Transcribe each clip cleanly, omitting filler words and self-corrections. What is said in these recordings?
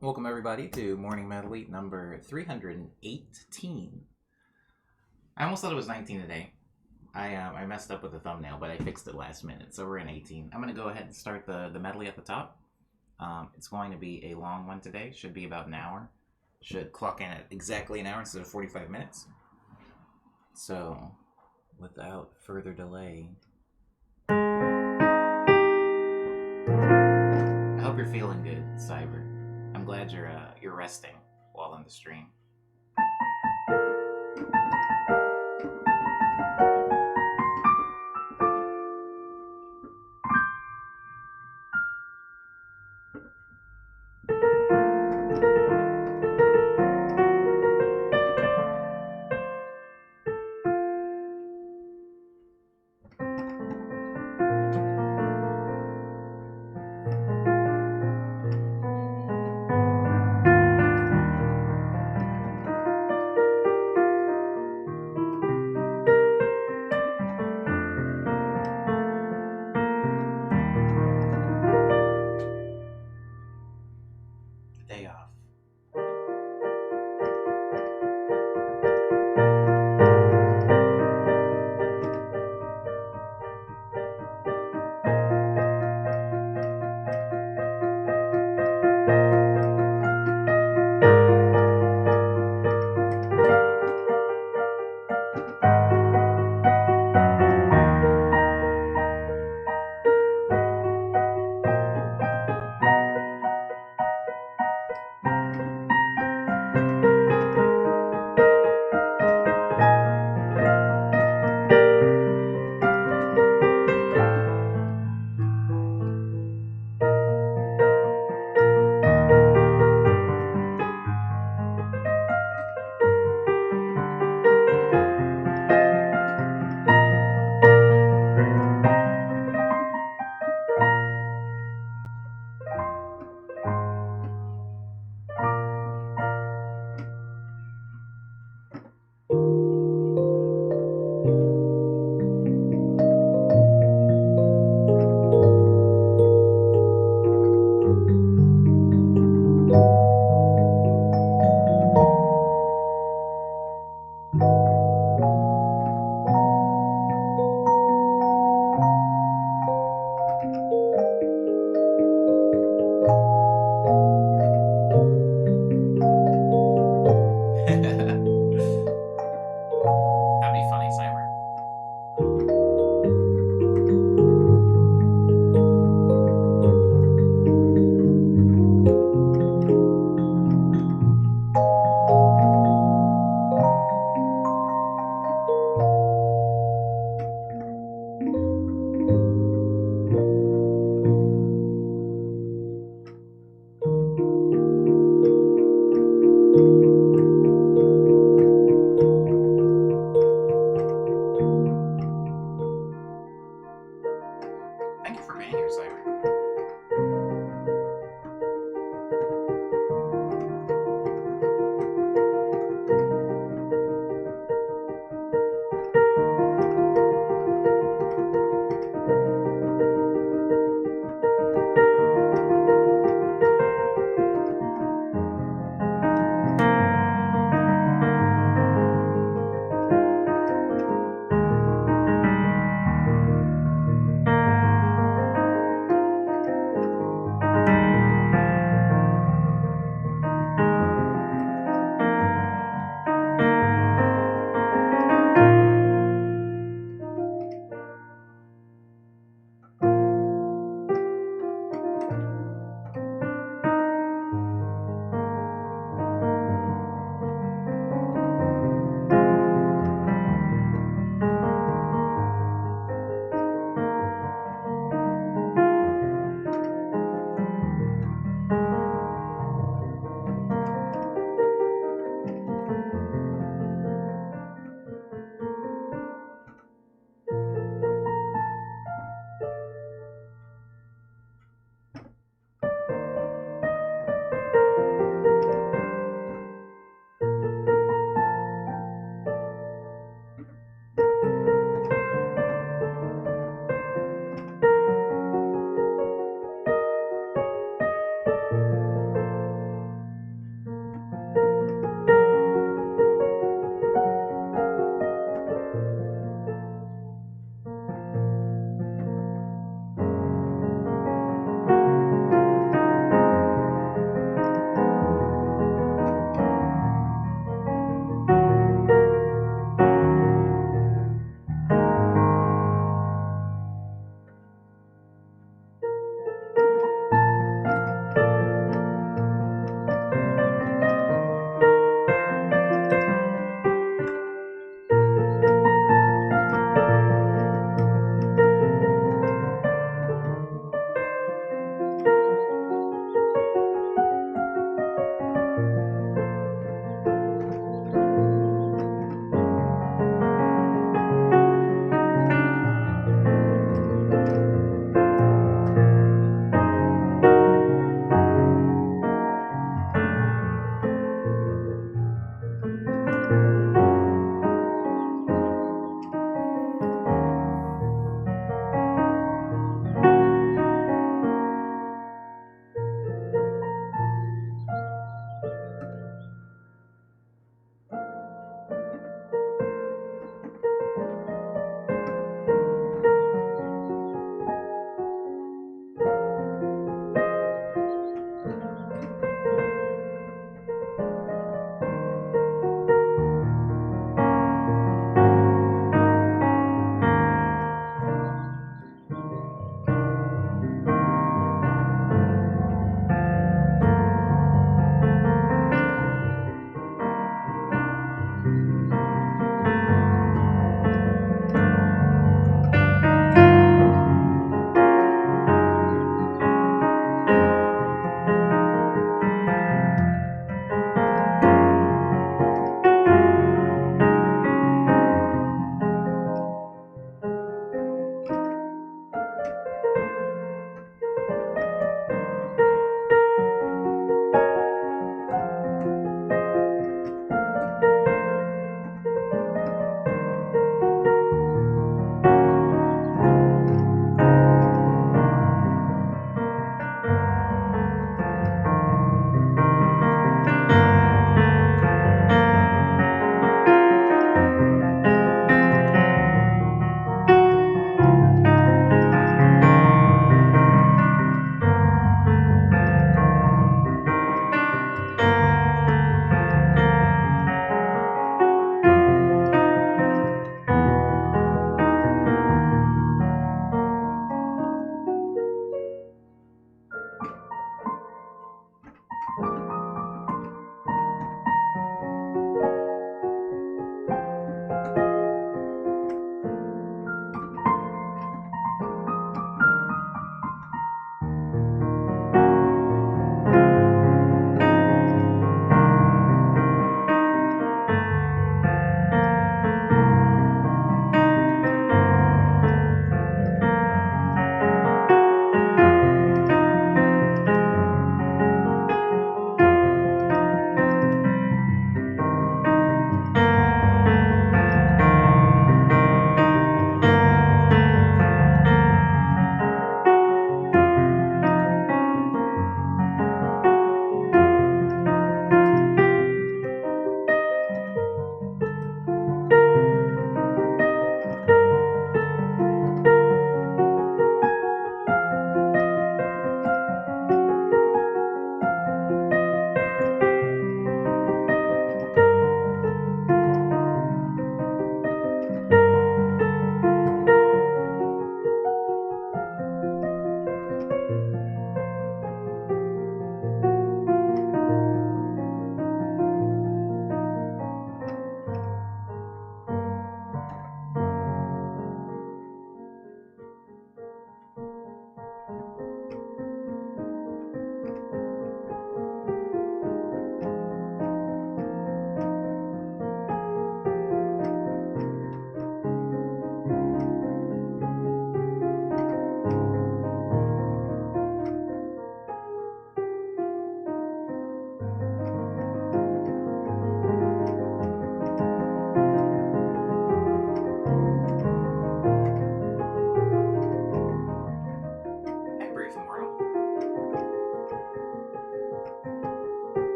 Welcome everybody to Morning Medley number 318. I almost thought it was 19 today. I messed up with the thumbnail, but I fixed it last minute, so we're in 18. I'm going to go ahead and start the medley at the top. It's going to be a long one today. Should be about an hour. Should clock in at exactly an hour instead of 45 minutes. So, without further delay, I hope you're feeling good, Cyber. I'm glad you're resting while on the stream.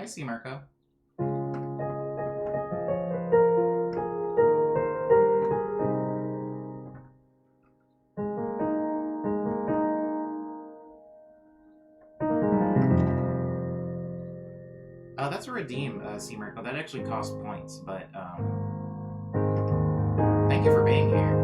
C. Marco. That's a redeem, C. Marco. That actually costs points, but thank you for being here.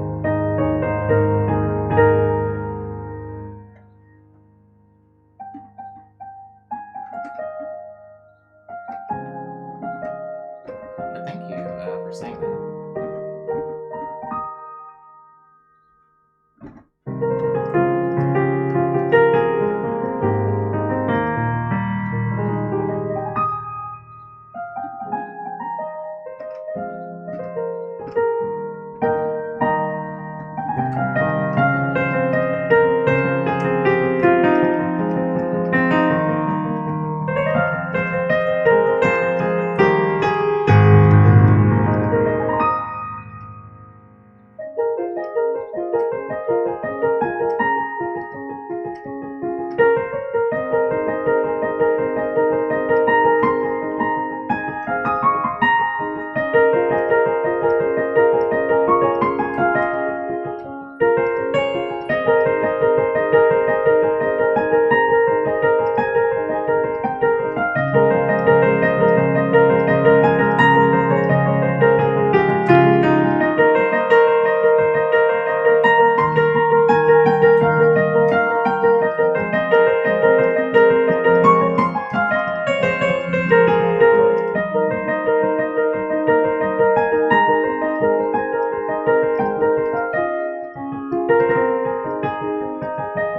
But thank you for saying that.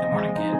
Good morning, kid.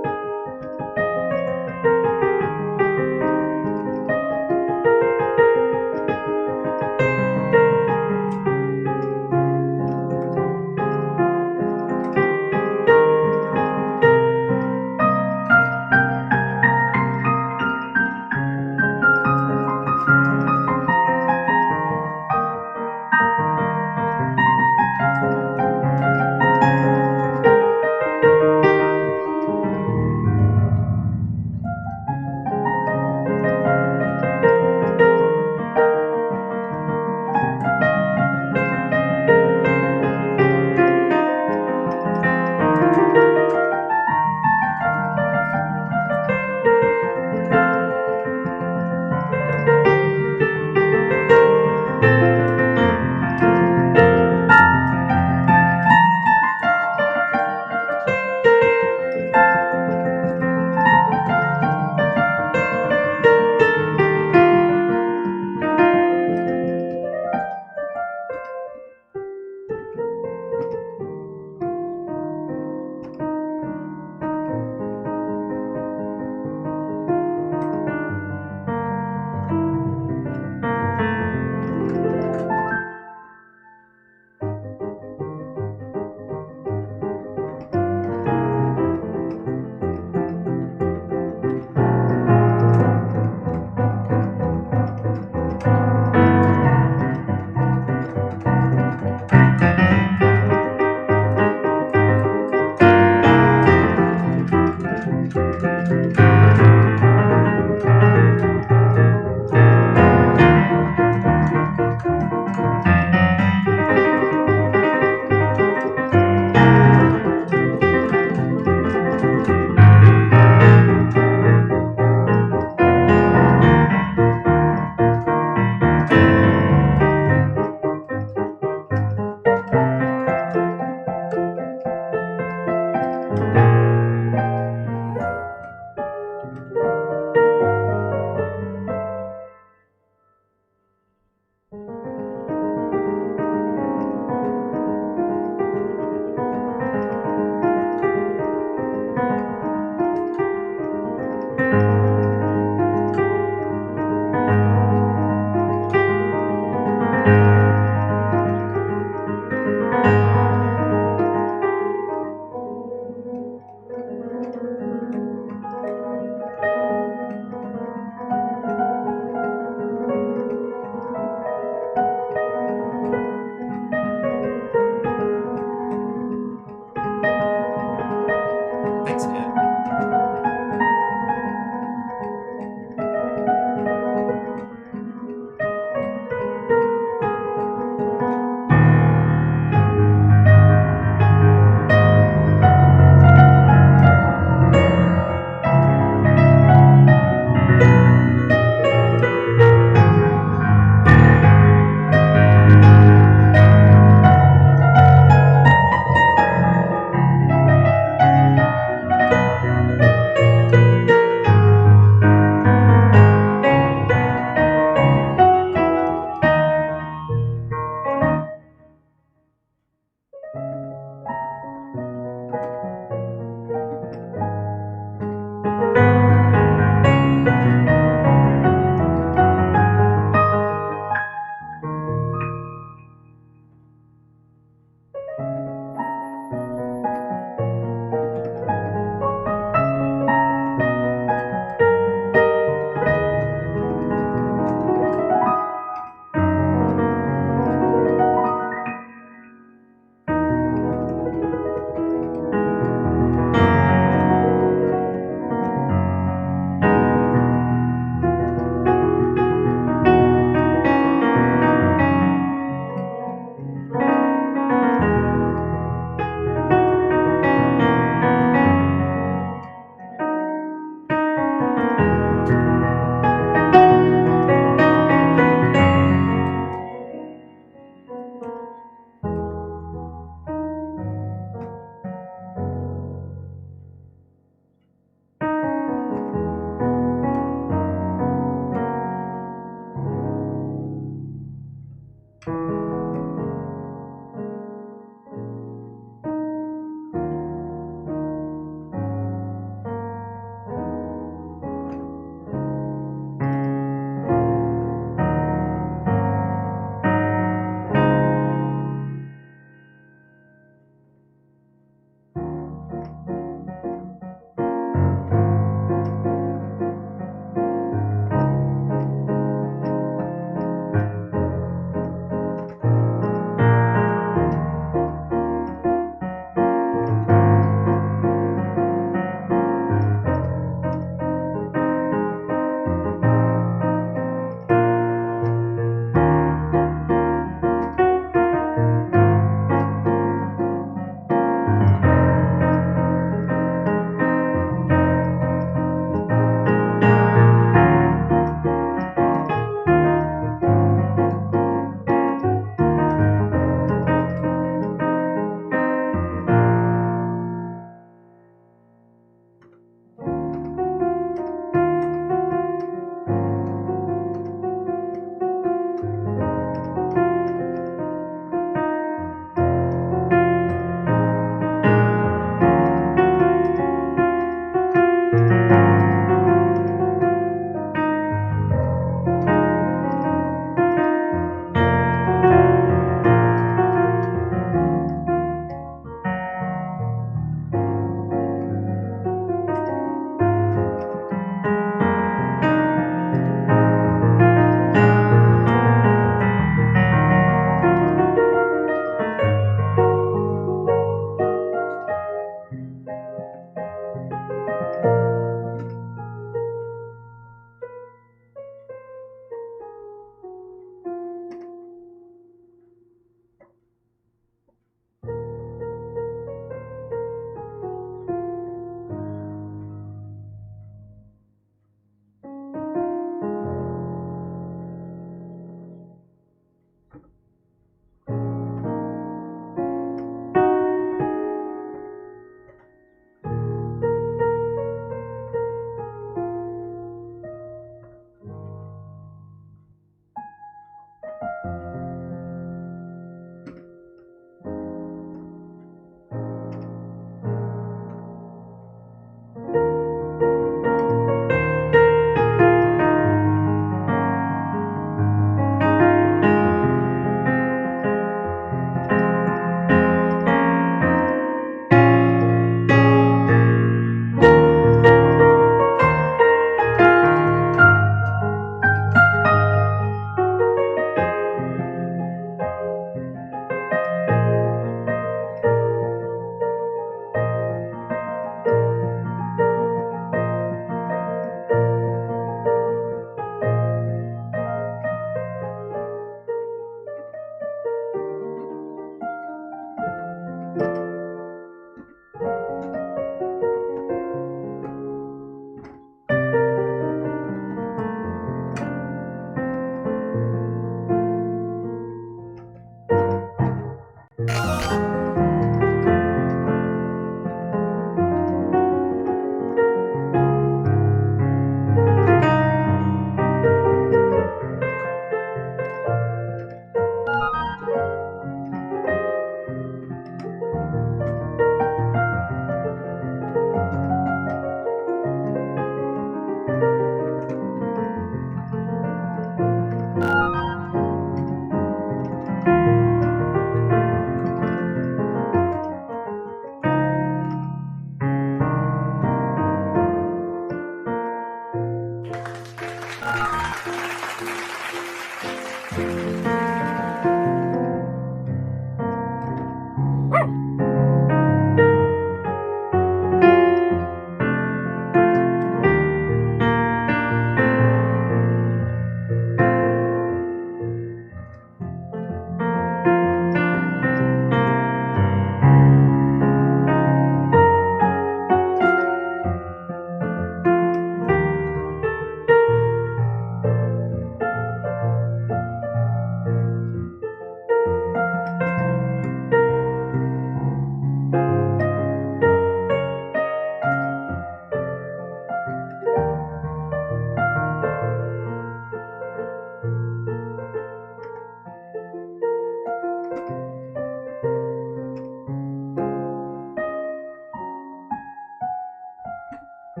Oh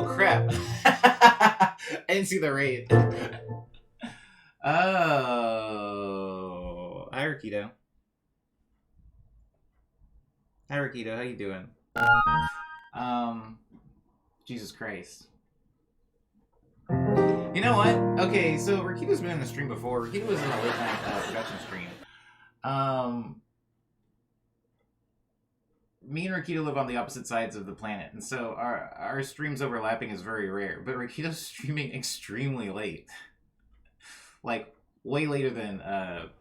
crap! I didn't see the rate. Oh, hi Rakito. Hi Rakito, how you doing? Jesus Christ. You know what? Okay, so Rakito's been in the stream before. Rakito was in a late night production stream. Me and Rakito live on the opposite sides of the planet, and so our streams overlapping is very rare. But Rakito's streaming extremely late, like way later than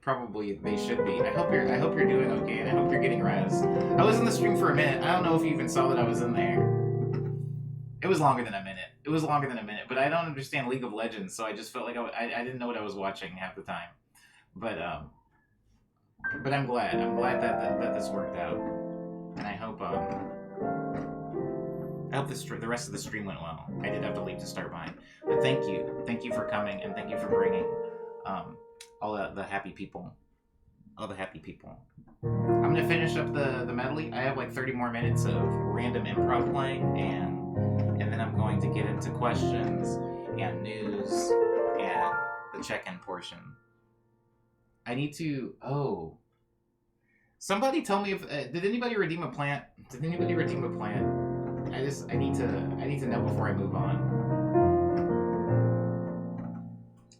probably they should be. I hope you're doing okay, and I hope you're getting rest. I was in the stream for a minute. I don't know if you even saw that I was in there. It was longer than a minute. But I don't understand League of Legends, so I just felt like I didn't know what I was watching half the time. But I'm glad. I'm glad that this worked out. And I hope the rest of the stream went well. I did have to leave to start mine, but thank you for coming, and thank you for bringing all the happy people, I'm gonna finish up the medley. I have like 30 more minutes of random improv playing, and then I'm going to get into questions and news and the check-in portion. I need to. Oh. Somebody tell me if did anybody redeem a plant? I need to know before I move on.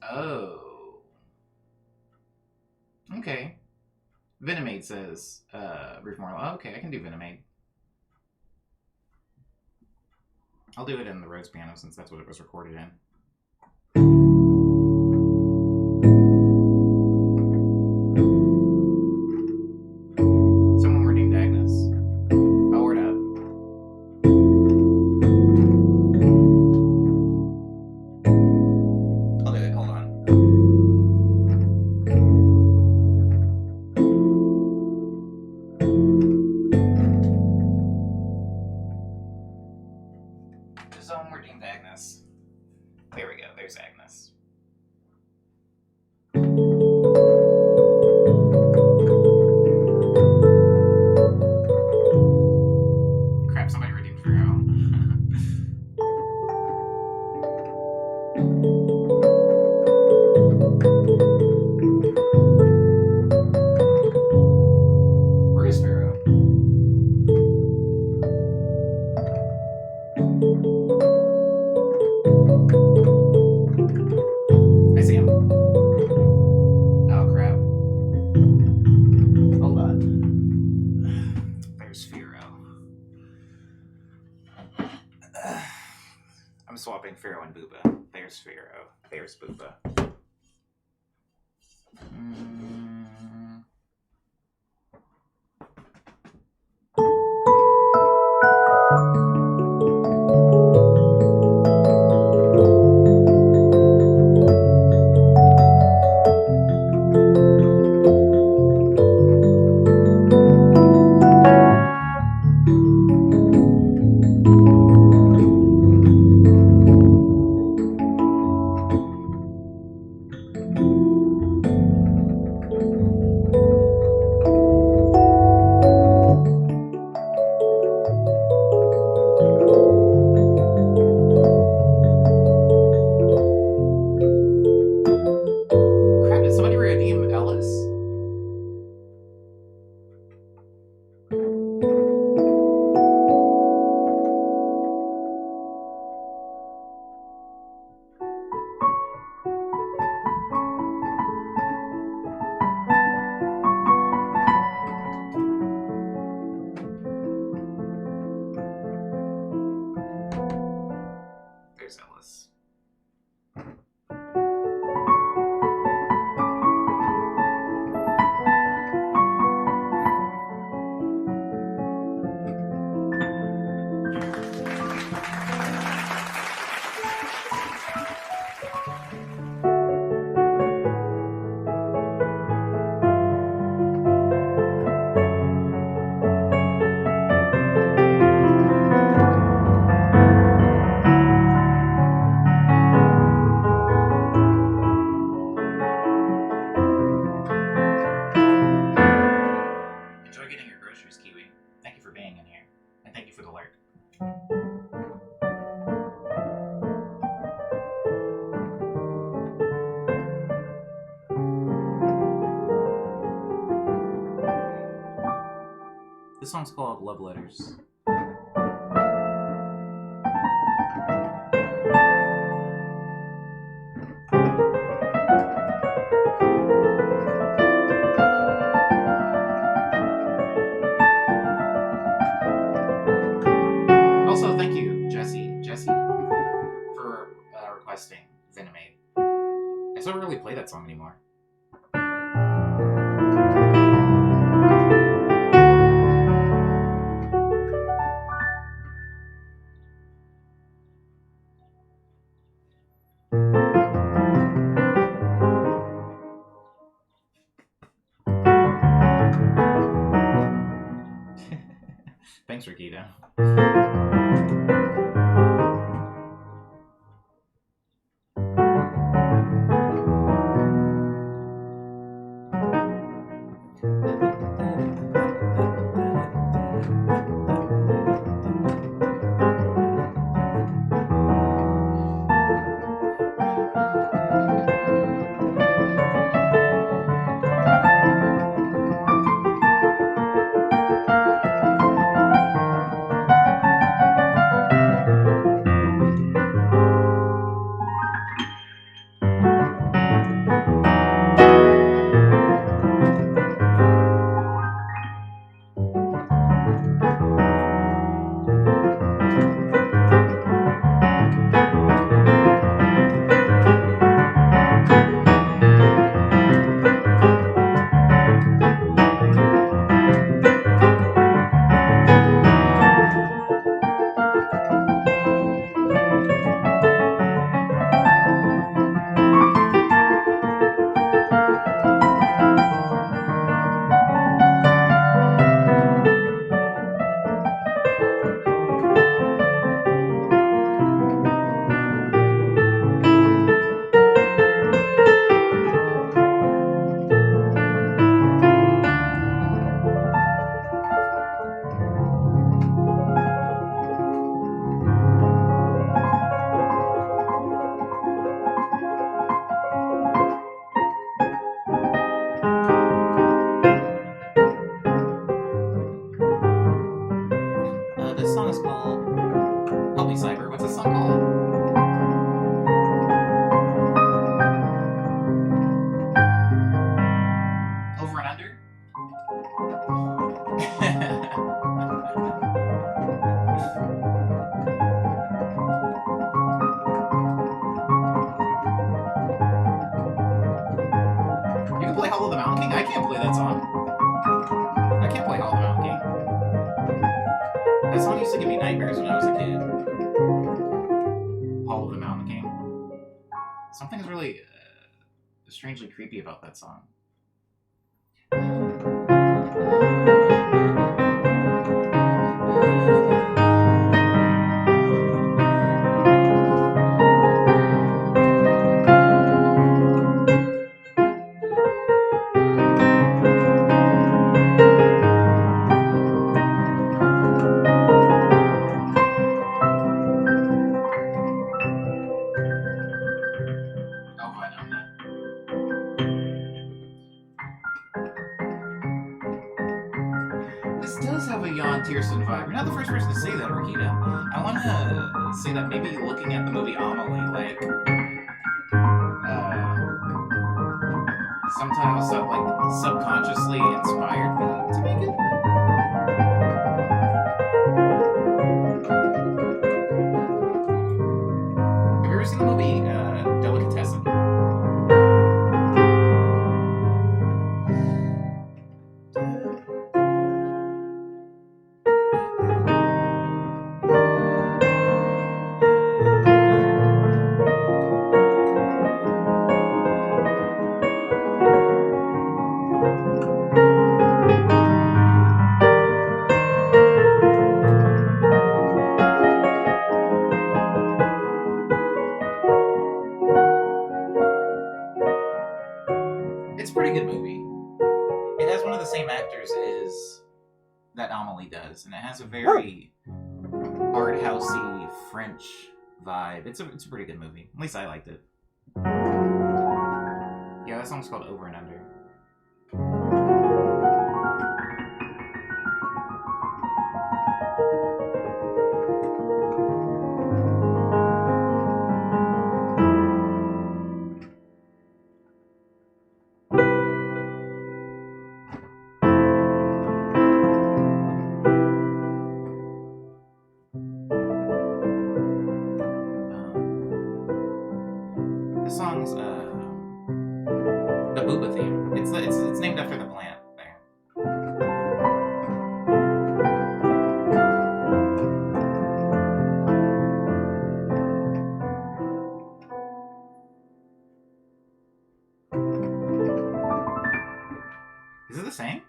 Oh. Okay. Venomade says Brief Moral. Oh, okay, I can do Venomade. I'll do it in the Rhodes piano since that's what it was recorded in. There we go, there's Agnes. Crap, somebody redeemed Pharaoh. Where is Pharaoh? I see him. Oh crap. Hold on. There's Pharaoh. I'm swapping Pharaoh and Booba. There's Pharaoh. There's Booba. This song's called Love Letters. Also, thank you, Jesse, for requesting Venomade. I still don't really play that song anymore. Thanks, Rikita. This song is called... Help me, Cyber. What's this song called? Over and Under? You can play Hollow the Mountain King? I can't play that song. I can't play Hollow the Mountain King. That song used to give me nightmares when I was a kid. Hollow the Mountain King. Something's really strangely creepy about that song. This does have a Jan Tiersen vibe. You're not the first person to say that, Rikita. I want to say that maybe looking at the movie Amelie, like, sometimes subconsciously inspired me to make it. Have you ever seen the movie Delicatessen? It's a pretty good movie. It has one of the same actors as that Amelie does, and it has a very French vibe. It's a pretty good movie. At least I liked it. Yeah, that song's called Over and Under. This song's the Booba theme. It's named after the plant there. Is it the same?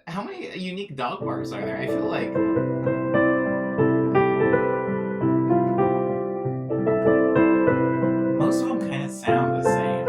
How many unique dog barks are there? I feel like most of them kind of sound the same.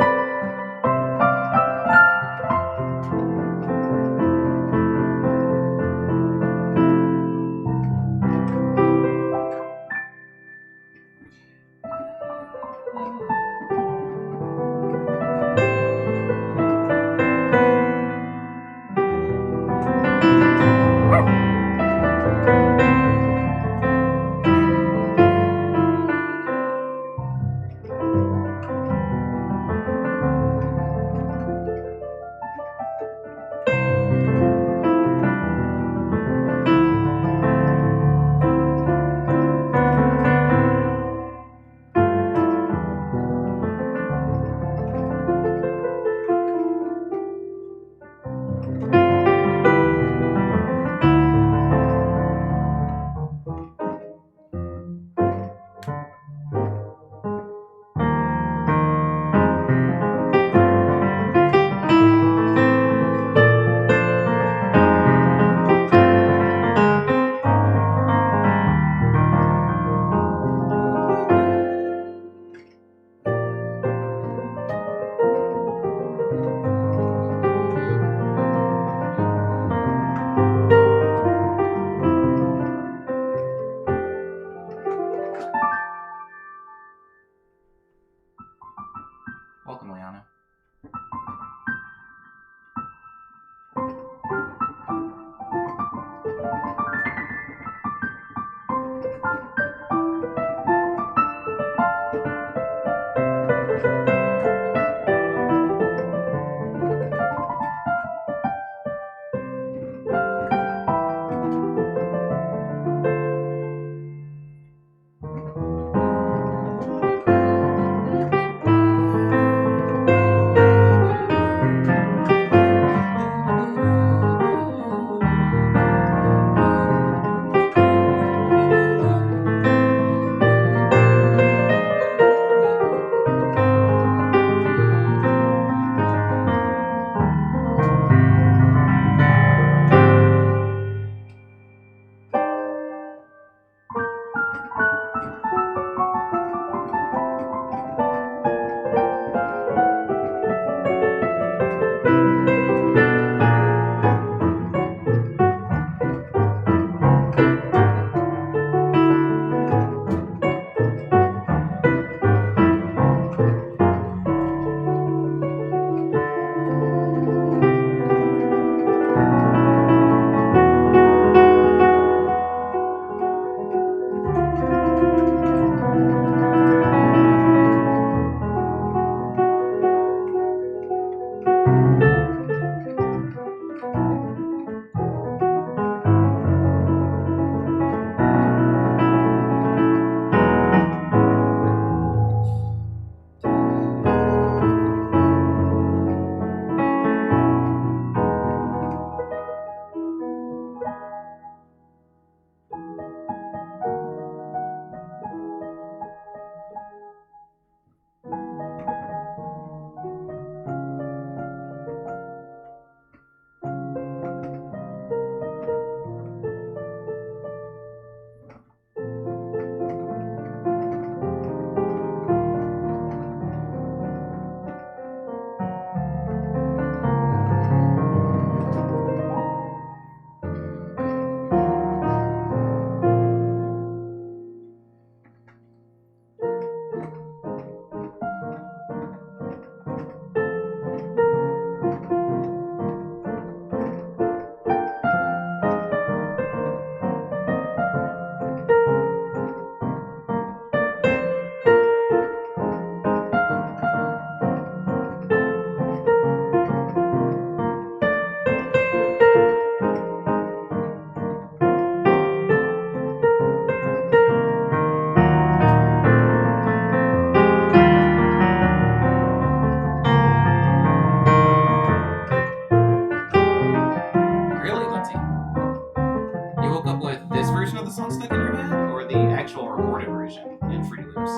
stuck in your head, or the actual recorded version in Fruity Loops?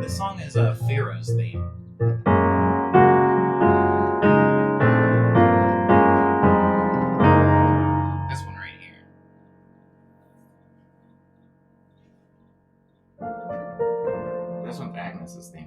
This song is Pharaoh's theme. This one right here. This one's Agnes's theme.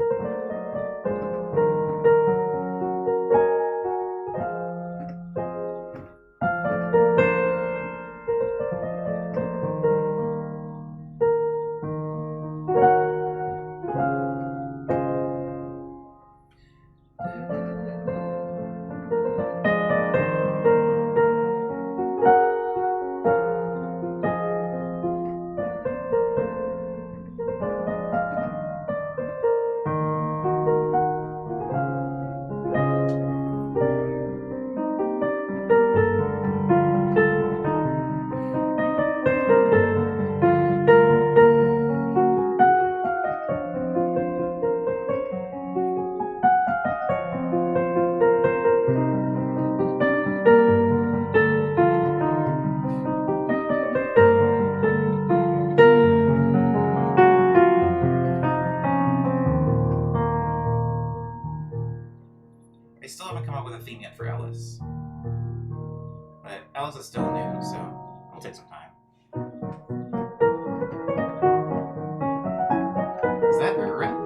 I still haven't come up with a theme yet for Ellis. But Ellis is still new, so it'll take some time. Is that Urin?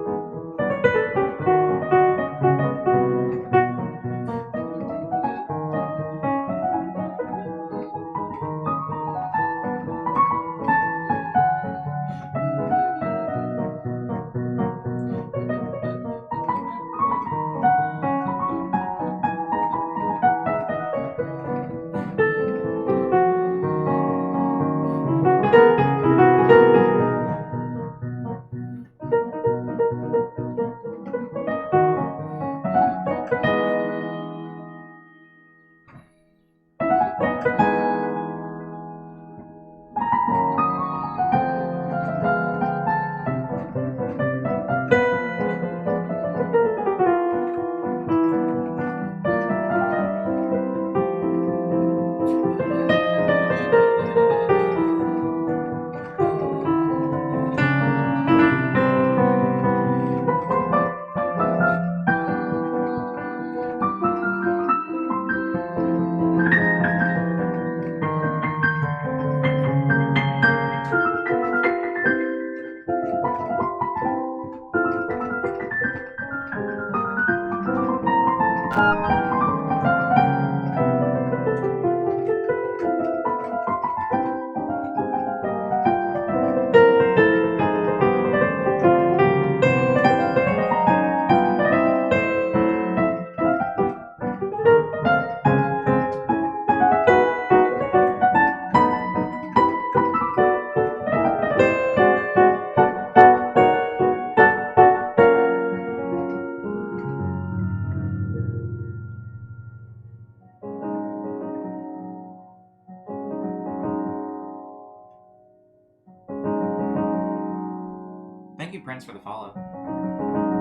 Thank you, Prince, for the follow.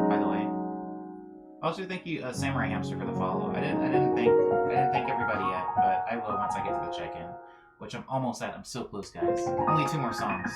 By the way. Also, thank you, Samurai Hamster, for the follow. I didn't thank everybody yet, but I will once I get to the check-in, which I'm almost at. I'm so close, guys. Only 2 more songs.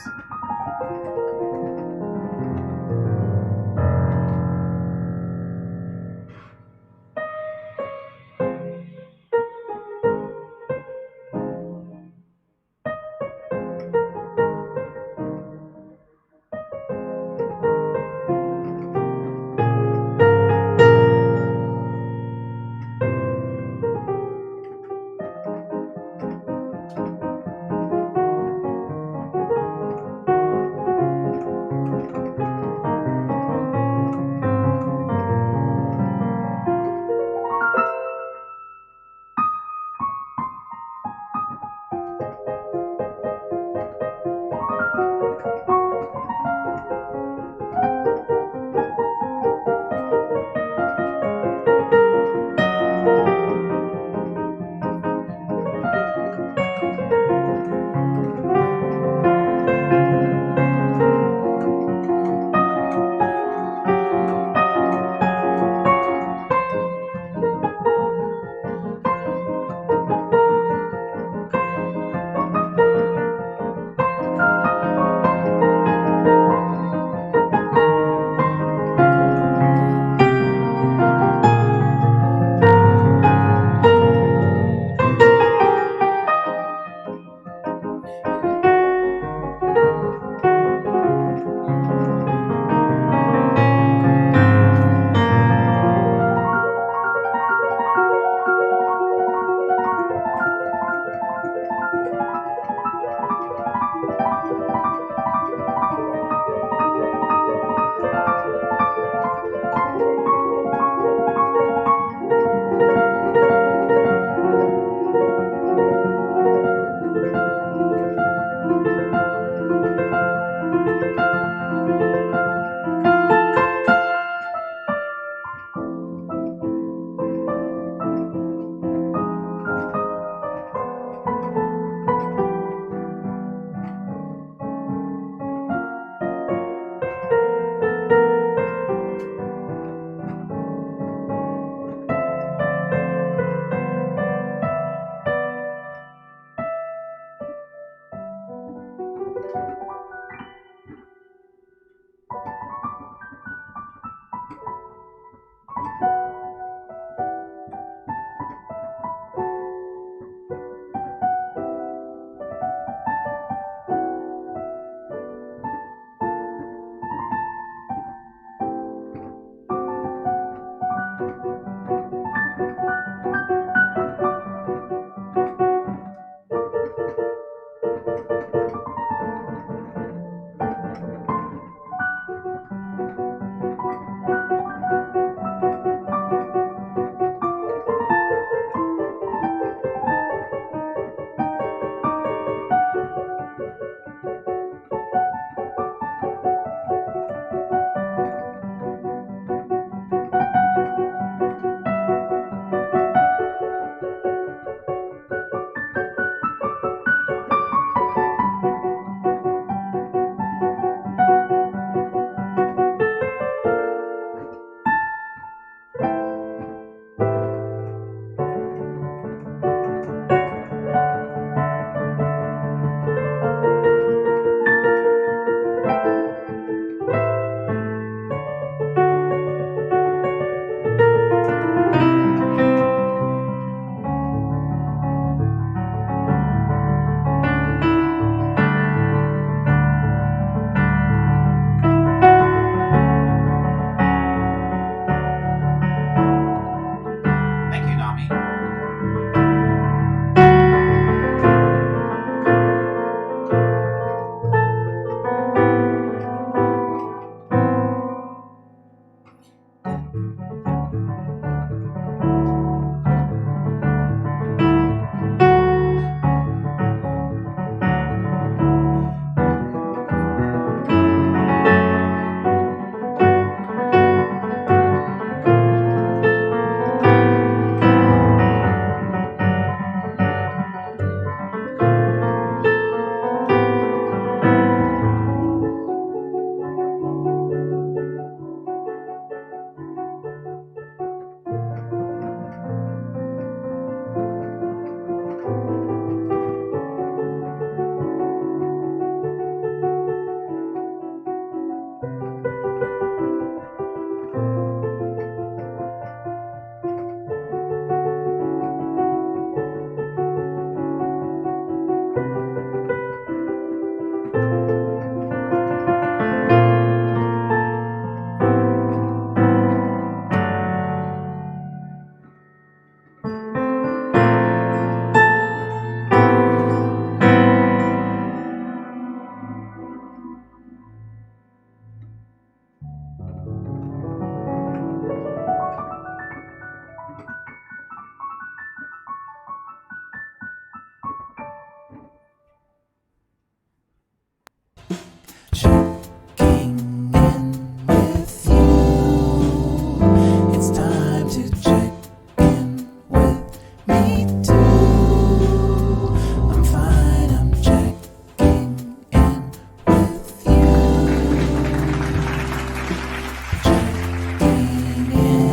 me. Checking in with you. It's time to check in with me too. I'm fine, I'm checking in with you. Checking in.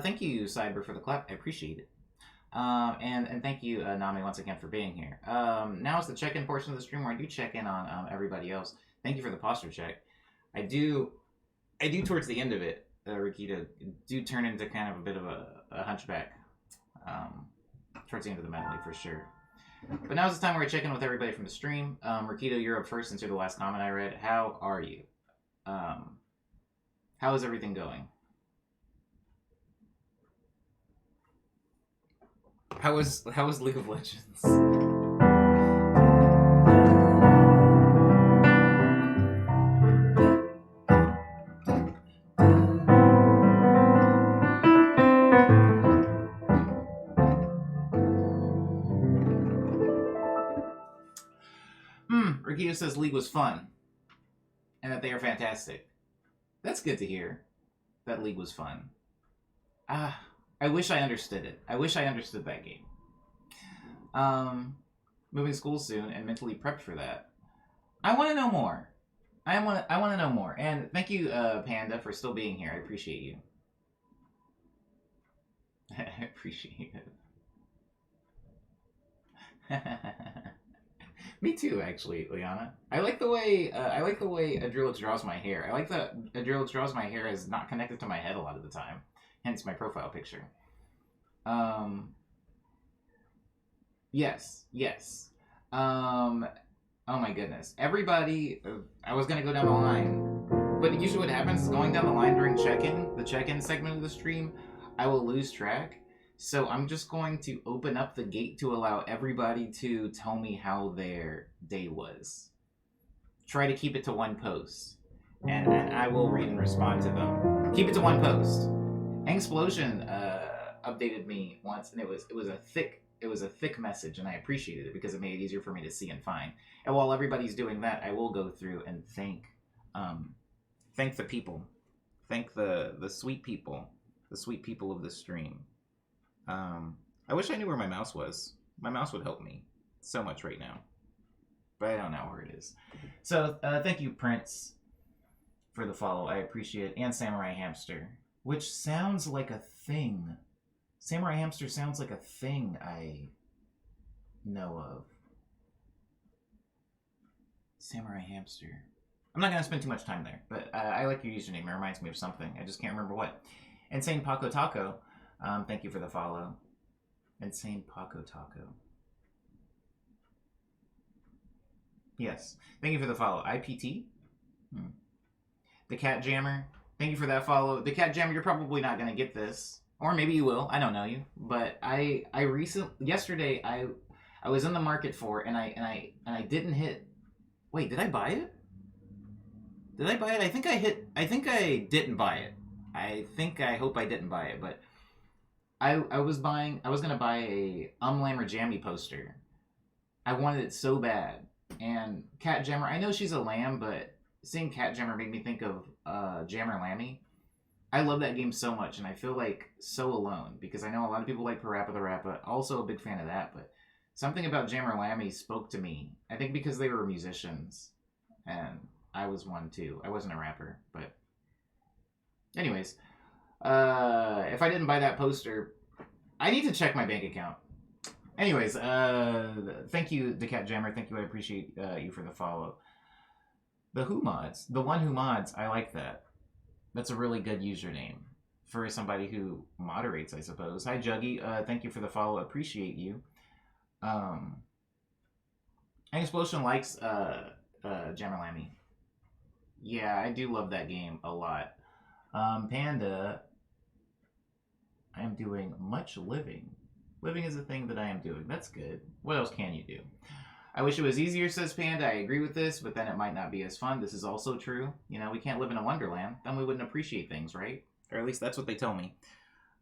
Thank you, Cyber, for the clap. I appreciate it. And thank you, Nami, once again for being here. Now is the check-in portion of the stream where I do check in on everybody else. Thank you for the posture check. I do towards the end of it, Rikita, do turn into kind of a bit of a hunchback towards the end of the medley for sure. But now is the time where I check in with everybody from the stream. Rikita, you're up first since you're the last comment I read. How are you? How is everything going? How is League of Legends? Rikita says League was fun and that they are fantastic. That's good to hear. That League was fun. I wish I understood it. I wish I understood that game. Moving school soon and mentally prepped for that. I want to know more. I want to know more. And thank you, Panda, for still being here. I appreciate you. I appreciate it. Me too, actually, Liana. I like the way Adrilix draws my hair. I like that Adrilix draws my hair as not connected to my head a lot of the time. Hence my profile picture. Yes. Oh my goodness. Everybody, I was gonna go down the line, but usually what happens is going down the line during the check-in segment of the stream, I will lose track. So I'm just going to open up the gate to allow everybody to tell me how their day was. Try to keep it to one post, and I will read and respond to them. Keep it to one post. Explosion updated me once, and it was a thick message, and I appreciated it because it made it easier for me to see and find. And while everybody's doing that, I will go through and thank the people, thank the sweet people of the stream. I wish I knew where my mouse was. My mouse would help me so much right now, but I don't know where it is. So thank you, Prince, for the follow. I appreciate it, and Samurai Hamster, which sounds like a thing. Samurai Hamster sounds like a thing I know of. Samurai Hamster. I'm not going to spend too much time there, but I like your username. It reminds me of something. I just can't remember what. Insane Paco Taco. Thank you for the follow. Insane Paco Taco. Yes. Thank you for the follow. IPT? The Cat Jammer. Thank you for that follow. The Cat Jammer, you're probably not gonna get this, or maybe you will. I don't know you, but yesterday I was in the market for it, and I didn't hit. Wait, did I buy it? Did I buy it? I think I didn't buy it. I hope I didn't buy it, but I was gonna buy a Lamb or Jammy poster. I wanted it so bad, and Cat Jammer. I know she's a lamb, but seeing Cat Jammer made me think of Jammer Lammy. I love that game so much, and I feel like so alone because I know a lot of people like Parappa the Rappa. Also a big fan of that, but something about Jammer Lammy spoke to me. I think because they were musicians, and I was one too. I wasn't a rapper, but anyways, if I didn't buy that poster, I need to check my bank account. Anyways, thank you, the Cat Jammer. Thank you. I appreciate you for the follow. The Who Mods, the one who mods, I like that. That's a really good username for somebody who moderates, I suppose. Hi, Juggy. Thank you for the follow. Appreciate you. Explosion likes Jammer Lammy. Yeah, I do love that game a lot. Panda, I am doing much living. Living is a thing that I am doing. That's good. What else can you do? I wish it was easier, says Panda. I agree with this, but then it might not be as fun. This is also true. You know, we can't live in a wonderland. Then we wouldn't appreciate things, right? Or at least that's what they tell me.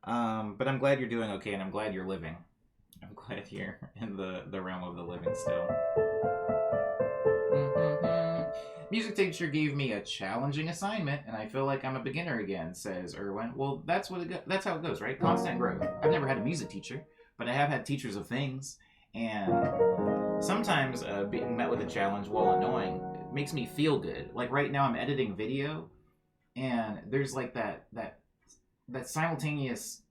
But I'm glad you're doing okay, and I'm glad you're living. I'm glad you're in the realm of the living still. Music teacher gave me a challenging assignment, and I feel like I'm a beginner again, says Erwin. Well, that's how it goes, right? Constant growth. I've never had a music teacher, but I have had teachers of things, and sometimes being met with a challenge, while annoying, makes me feel good. Like right now, I'm editing video, and there's like that simultaneous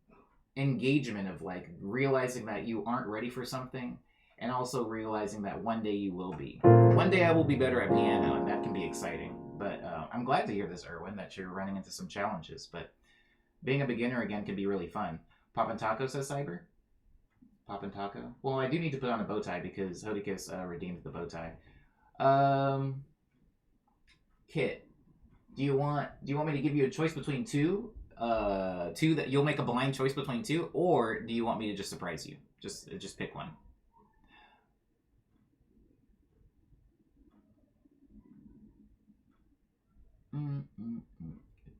engagement of like realizing that you aren't ready for something, and also realizing that one day you will be. One day I will be better at piano, and that can be exciting. But I'm glad to hear this, Erwin, that you're running into some challenges. But being a beginner again can be really fun. Poppin' Taco, says Cyber. Poppin' Taco. Well, I do need to put on a bow tie because Hodikus redeemed the bow tie. Kit, do you want me to give you a choice between two? Two that you'll make a blind choice between two, or do you want me to just surprise you? Just pick one.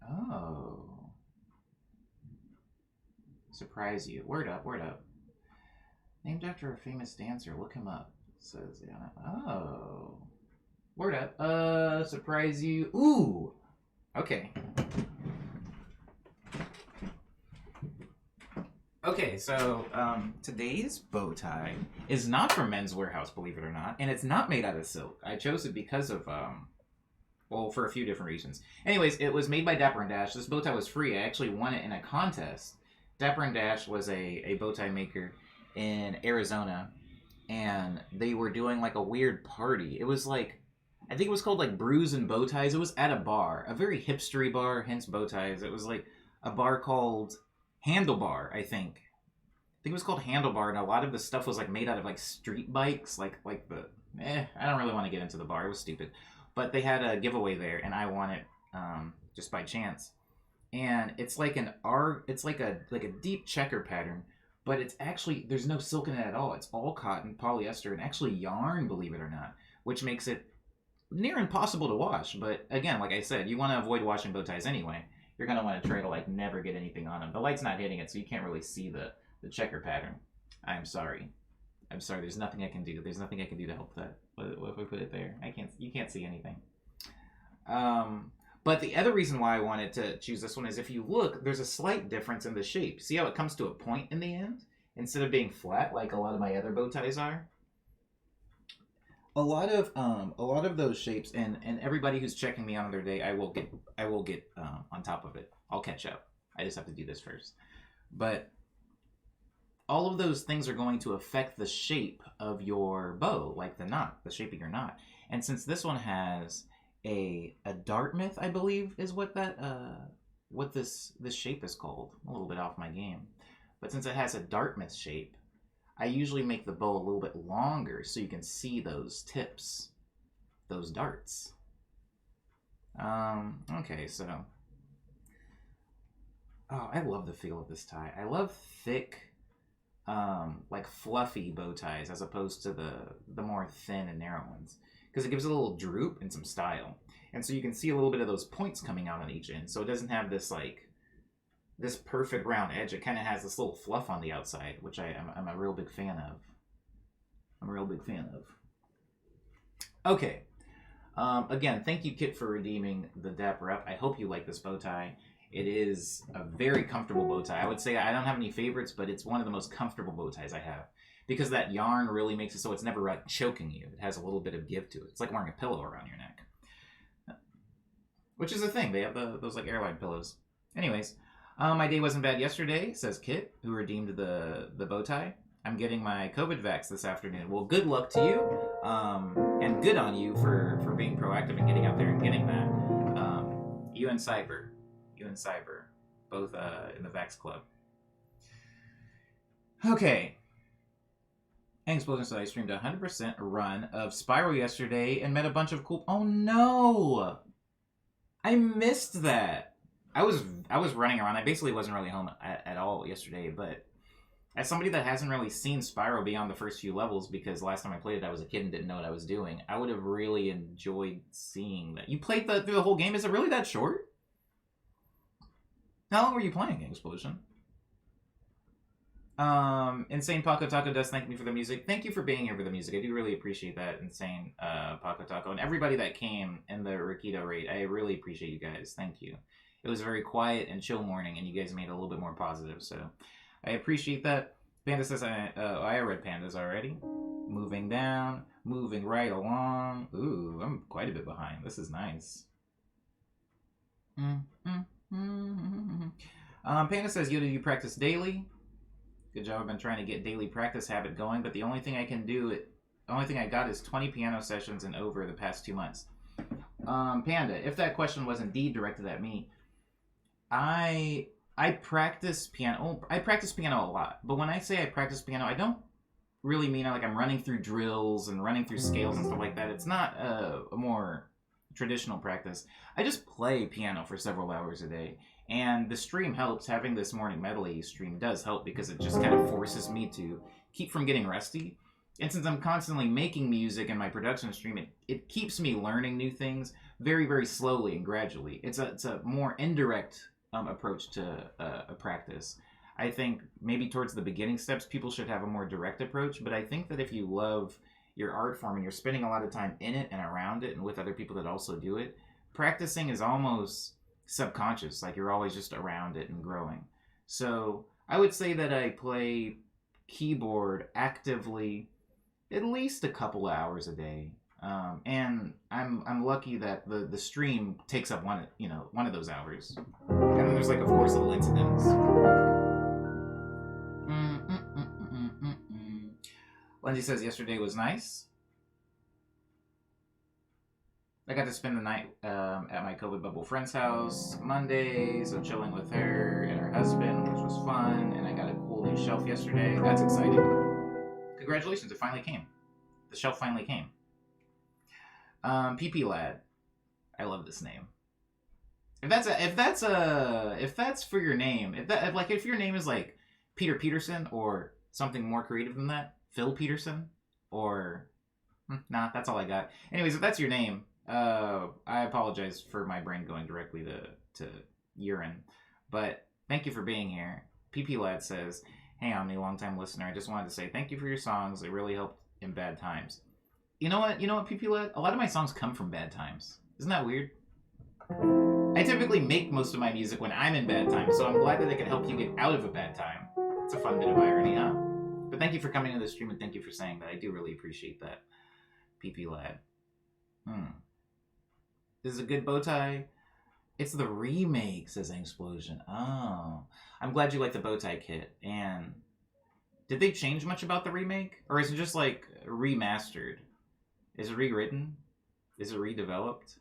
Oh. Surprise you. Word up, word up. Named after a famous dancer. Look him up. Says Yana. Oh. Word up. Surprise you. Ooh. Okay. Okay, so today's bow tie is not from Men's Warehouse, believe it or not, and it's not made out of silk. I chose it because of well, for a few different reasons. Anyways, it was made by Dapper and Dash. This bow tie was free. I actually won it in a contest. Dapper and Dash was a bow tie maker in Arizona, and they were doing like a weird party. It was like, I think it was called like Brews and Bow Ties. It was at a bar, a very hipstery bar, hence bow ties. It was like a bar called Handlebar, I think. I think it was called Handlebar, and a lot of the stuff was like made out of like street bikes, like the I don't really want to get into the bar. It was stupid. But they had a giveaway there, and I won it just by chance. And it's like it's like a deep checker pattern, but it's actually, there's no silk in it at all. It's all cotton, polyester, and actually yarn, believe it or not, which makes it near impossible to wash. But again, like I said, you want to avoid washing bow ties anyway. You're gonna want to try to like never get anything on them. The light's not hitting it, so you can't really see the checker pattern. I'm sorry. There's nothing I can do. There's nothing I can do to help that. What if we put it there? You can't see anything. But the other reason why I wanted to choose this one is if you look, there's a slight difference in the shape. See how it comes to a point in the end instead of being flat like a lot of my other bow ties are? A lot of those shapes, and everybody who's checking me on their day, I will get on top of it. I'll catch up. I just have to do this first. But all of those things are going to affect the shape of your bow, like the knot, the shape of your knot. And since this one has a Dartmouth, I believe, is what this shape is called. I'm a little bit off my game. But since it has a Dartmouth shape, I usually make the bow a little bit longer so you can see those tips, those darts. Okay, so Oh, I love the feel of this tie. I love thick, like fluffy bow ties as opposed to the more thin and narrow ones, because it gives it a little droop and some style, and so you can see a little bit of those points coming out on each end. So it doesn't have this like this perfect round edge. It kind of has this little fluff on the outside, which I'm a real big fan of. I'm a real big fan of. Okay. Again, thank you, Kit, for redeeming the Dapper Up. I hope you like this bow tie. It is a very comfortable bow tie. I would say I don't have any favorites, but it's one of the most comfortable bow ties I have. Because that yarn really makes it so it's never like choking you. It has a little bit of give to it. It's like wearing a pillow around your neck. Which is a thing. They have those like airline pillows. Anyways, my day wasn't bad yesterday, says Kit, who redeemed the bow tie. I'm getting my COVID vax this afternoon. Well, good luck to you, and good on you for being proactive and getting out there and getting that. You and Cyber, both in the Vax Club. Okay. Explosion said I streamed 100% run of Spyro yesterday and met a bunch of cool... Oh no! I missed that. I was running around. I basically wasn't really home at all yesterday, but as somebody that hasn't really seen Spyro beyond the first few levels, because last time I played it I was a kid and didn't know what I was doing, I would have really enjoyed seeing that. You played through the whole game? Is it really that short? How long were you playing, Explosion? Insane Paco Taco does thank me for the music. Thank you for being here for the music. I do really appreciate that, Insane Paco Taco. And everybody that came in the Rakito raid, I really appreciate you guys. Thank you. It was a very quiet and chill morning, and you guys made it a little bit more positive, so I appreciate that. Panda says I read Pandas already. Moving down, moving right along. Ooh, I'm quite a bit behind. This is nice. Panda says, Yoda, do you practice daily? Good job. I've been trying to get daily practice habit going, but the only thing I got is 20 piano sessions and over the past 2 months. Panda, if that question was indeed directed at me, I practice piano. I practice piano a lot, but when I say I practice piano, I don't really mean like I'm running through drills and running through scales and stuff like that. It's not a more traditional practice. I just play piano for several hours a day, and the stream helps. Having this morning medley stream does help because it just kind of forces me to keep from getting rusty. And since I'm constantly making music in my production stream, it keeps me learning new things very, very slowly and gradually. It's a more indirect approach to a practice. I think maybe towards the beginning steps, people should have a more direct approach, but I think that if you love your art form and you're spending a lot of time in it and around it and with other people that also do it, practicing is almost subconscious, like you're always just around it and growing. So I would say that I play keyboard actively at least a couple of hours a day. And I'm lucky that the stream takes up one of those hours. And then there's like, of course, little incidents. Lindsay says yesterday was nice. I got to spend the night at my COVID bubble friend's house Monday, so chilling with her and her husband, which was fun. And I got a cool new shelf yesterday. That's exciting. Congratulations, it finally came. The shelf finally came. PP Lad. I love this name. If that's for your name, if your name is like Peter Peterson or something more creative than that, Phil Peterson, or nah, that's all I got. Anyways, if that's your name, I apologize for my brain going directly to urine, but thank you for being here. PP Lad says, "Hey, Omni, longtime listener. I just wanted to say thank you for your songs. They really helped in bad times." You know what, PP Lad? A lot of my songs come from bad times. Isn't that weird? I typically make most of my music when I'm in bad times, so I'm glad that I can help you get out of a bad time. It's a fun bit of irony, huh? But thank you for coming to the stream, and thank you for saying that. I do really appreciate that, PP Lad. This is a good bow tie. It's the remake, says Explosion. Oh. I'm glad you like the bow tie kit. And did they change much about the remake? Or is it just like remastered? Is it rewritten? Is it redeveloped?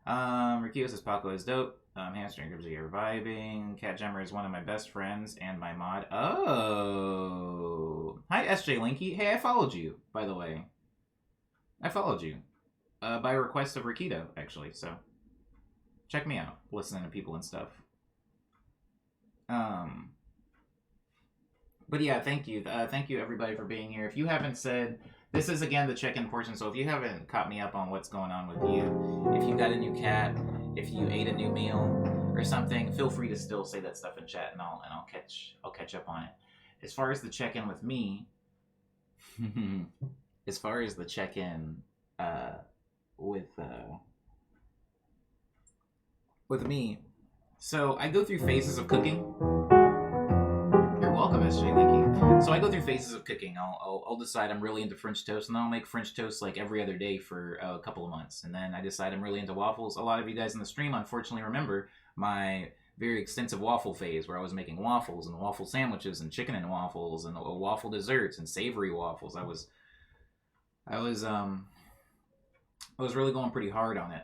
Rikio says Paco is dope. Hamstring gives you vibing. Cat Gemmer is one of my best friends and my mod. Oh. Hi, SJ Linky. Hey, I followed you, by the way. I followed you. By request of Rikito, actually, so check me out, listening to people and stuff. Um, but yeah, thank you. Thank you everybody for being here. If you haven't said, this is again the check-in portion, so if you haven't caught me up on what's going on with you, if you got a new cat, if you ate a new meal or something, feel free to still say that stuff in chat, and I'll catch up on it. As far as the check-in with me, as far as the check-in with me, so I go through phases of cooking. You're welcome, SJ Linky. So I go through phases of cooking. I'll decide I'm really into French toast, and then I'll make French toast like every other day for a couple of months. And then I decide I'm really into waffles. A lot of you guys in the stream, unfortunately, remember my very extensive waffle phase where I was making waffles and waffle sandwiches and chicken and waffles and waffle desserts and savory waffles. I was really going pretty hard on it.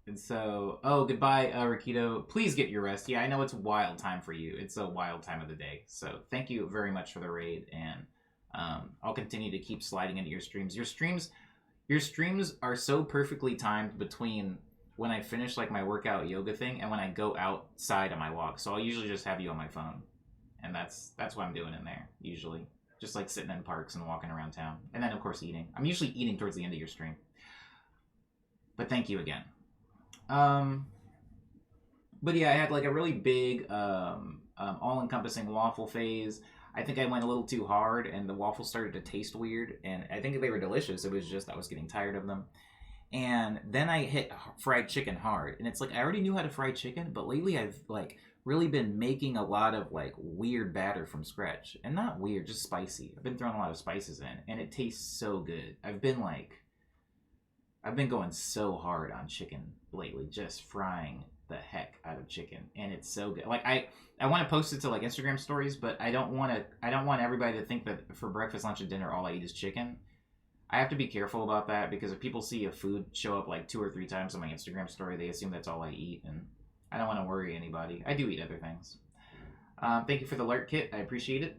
And so, goodbye, Rakito. Please get your rest. Yeah, I know it's a wild time for you. It's a wild time of the day. So thank you very much for the raid, and I'll continue to keep sliding into your streams. Your streams are so perfectly timed between when I finish like my workout yoga thing and when I go outside on my walk. So I'll usually just have you on my phone, and that's what I'm doing in there usually. Just like sitting in parks and walking around town, and then of course eating. I'm usually eating towards the end of your stream. But thank you again. But yeah, I had like a really big, all-encompassing waffle phase. I think I went a little too hard, and the waffles started to taste weird, and I think they were delicious. It was just I was getting tired of them. And then I hit fried chicken hard, and it's like I already knew how to fry chicken, but lately I've like really been making a lot of like weird batter from scratch. And not weird, just spicy. I've been throwing a lot of spices in, and it tastes so good. I've been going so hard on chicken lately, just frying the heck out of chicken, and it's so good. Like I want to post it to like Instagram stories, but I don't want everybody to think that for breakfast, lunch, and dinner all I eat is chicken. I have to be careful about that, because if people see a food show up like 2 or 3 times on my Instagram story, they assume that's all I eat, and I don't want to worry anybody. I do eat other things. Thank you for the alert kit. I appreciate it.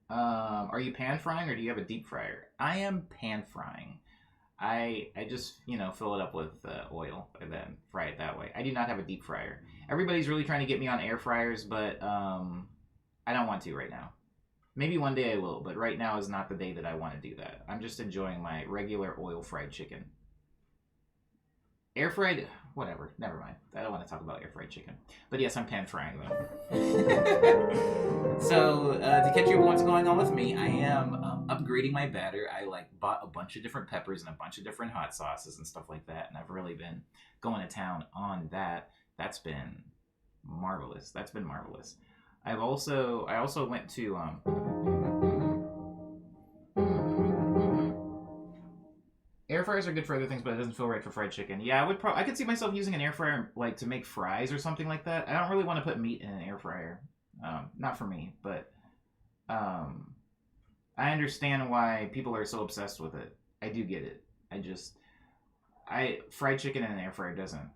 Are you pan frying, or do you have a deep fryer? I am pan frying. I just, fill it up with oil and then fry it that way. I do not have a deep fryer. Everybody's really trying to get me on air fryers, but I don't want to right now. Maybe one day I will, but right now is not the day that I want to do that. I'm just enjoying my regular oil fried chicken. Air fried, whatever, never mind. I don't want to talk about air fried chicken. But yes, I'm pan frying though. So to catch you up on what's going on with me, I am upgrading my batter. I bought a bunch of different peppers and a bunch of different hot sauces and stuff like that, and I've really been going to town on that. That's been marvelous. I also went to air fryers are good for other things, but it doesn't feel right for fried chicken. Yeah, I could see myself using an air fryer like to make fries or something like that. I don't really want to put meat in an air fryer. Not for me, but I understand why people are so obsessed with it. I do get it. Fried chicken in an air fryer doesn't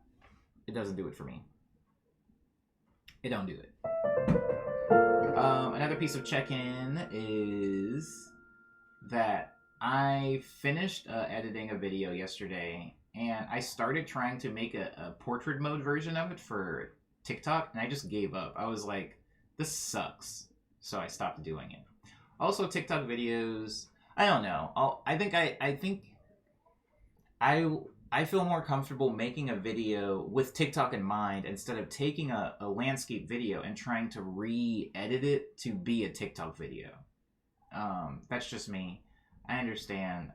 do it for me. It don't do it. Another piece of check-in is that I finished editing a video yesterday, and I started trying to make a portrait mode version of it for TikTok, and I just gave up. I was like, this sucks, so I stopped doing it. Also, TikTok videos, I don't know. I think I feel more comfortable making a video with TikTok in mind instead of taking a landscape video and trying to re-edit it to be a TikTok video. That's just me. I understand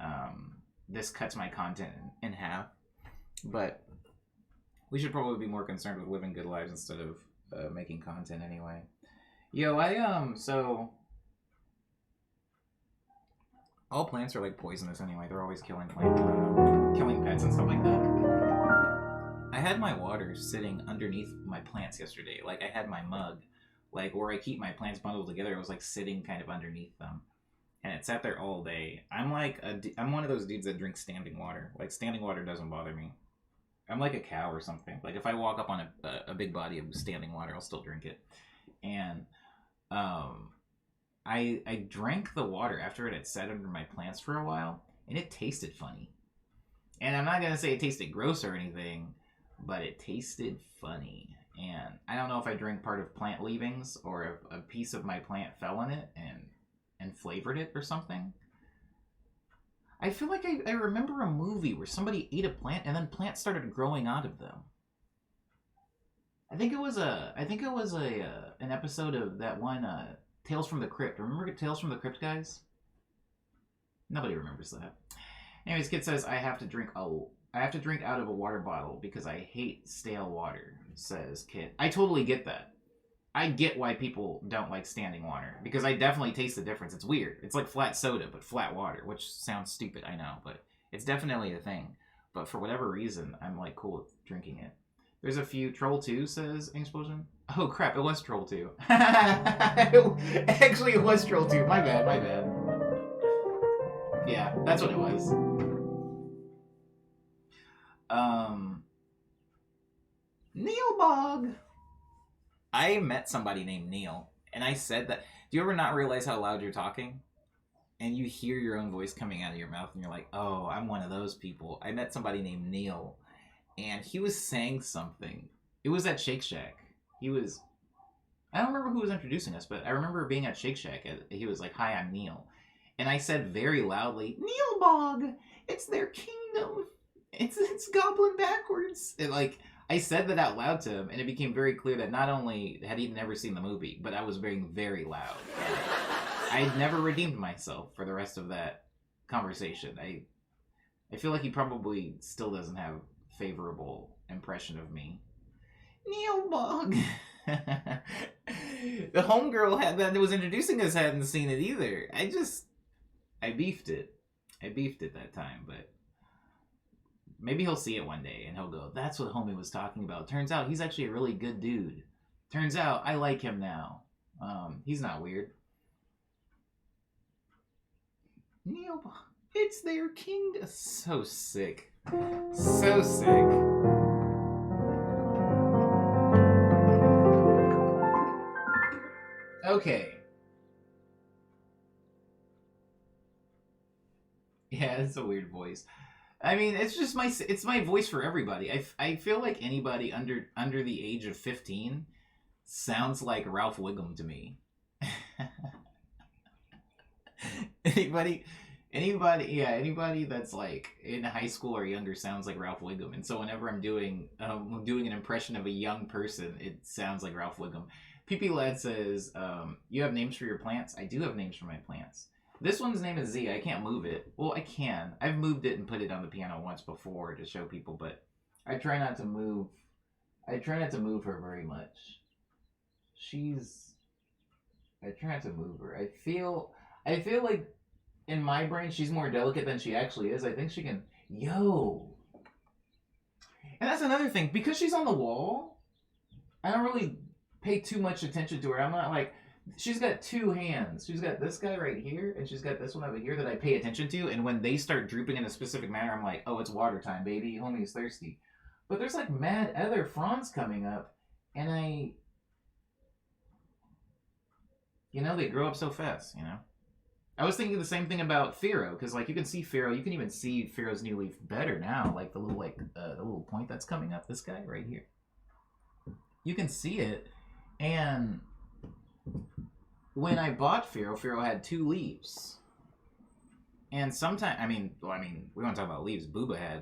this cuts my content in half, but we should probably be more concerned with living good lives instead of making content anyway. Yo, so all plants are like poisonous anyway. They're always killing pets and stuff like that. I had my water sitting underneath my plants yesterday. Like I had my mug, like where I keep my plants bundled together. It was like sitting kind of underneath them. And it sat there all day. I'm one of those dudes that drinks standing water. Like, standing water doesn't bother me. I'm like a cow or something. Like, if I walk up on a big body of standing water, I'll still drink it. And I drank the water after it had sat under my plants for a while, and it tasted funny. And I'm not going to say it tasted gross or anything, but it tasted funny. And I don't know if I drank part of plant leavings or if a piece of my plant fell in it and flavored it or something. I feel like I remember a movie where somebody ate a plant and then plants started growing out of them. I think it was an episode of that one Tales from the Crypt. Remember Tales from the Crypt, guys? Nobody remembers that. Anyways, kid says I have to drink out of a water bottle because I hate stale water, says Kit. I totally get that. I get why people don't like standing water, because I definitely taste the difference. It's weird. It's like flat soda, but flat water, which sounds stupid, I know, but it's definitely a thing. But for whatever reason, I'm like cool with drinking it. There's a few. Troll 2 says Explosion. Oh crap, it was Troll 2. Actually, it was Troll 2. My bad. Yeah, that's what it was. Neil Bog. I met somebody named Neil, and I said that. Do you ever not realize how loud you're talking? And you hear your own voice coming out of your mouth, and you're like, oh, I'm one of those people. I met somebody named Neil, and he was saying something. It was at Shake Shack. I don't remember who was introducing us, but I remember being at Shake Shack. He was like, hi, I'm Neil. And I said very loudly, Neil Bog, it's their kingdom. It's goblin backwards. And like, I said that out loud to him, and it became very clear that not only had he never seen the movie, but I was being very loud. I had never redeemed myself for the rest of that conversation. I feel like he probably still doesn't have a favorable impression of me. Neil Bog. The homegirl that was introducing us hadn't seen it either. I beefed it. I beefed it that time, but maybe he'll see it one day and he'll go, that's what homie was talking about. Turns out he's actually a really good dude. Turns out I like him now. He's not weird. Neil, it's their kingdom. So sick. So sick. Okay. Yeah, it's a weird voice. I mean, it's my voice for everybody. I feel like anybody under the age of 15 sounds like Ralph Wiggum to me. Anybody that's like in high school or younger sounds like Ralph Wiggum. And so whenever I'm doing an impression of a young person, it sounds like Ralph Wiggum. PP Lad says, you have names for your plants? I do have names for my plants. This one's name is Z. I can't move it. Well, I can. I've moved it and put it on the piano once before to show people, but I try not to move her very much. I try not to move her. I feel like in my brain she's more delicate than she actually is. I think she can. Yo. And that's another thing. Because she's on the wall, I don't really pay too much attention to her. I'm not like, she's got two hands. She's got this guy right here, and she's got this one over here that I pay attention to. And when they start drooping in a specific manner, I'm like, oh, it's water time, baby. Homie's thirsty. But there's like mad other fronds coming up, and they grow up so fast, I was thinking the same thing about Pharaoh, because like you can see Pharaoh, you can even see Pharaoh's new leaf better now, like the little point that's coming up, this guy right here. You can see it, and when I bought Pharaoh had 2 leaves. And sometimes, we don't talk about leaves. I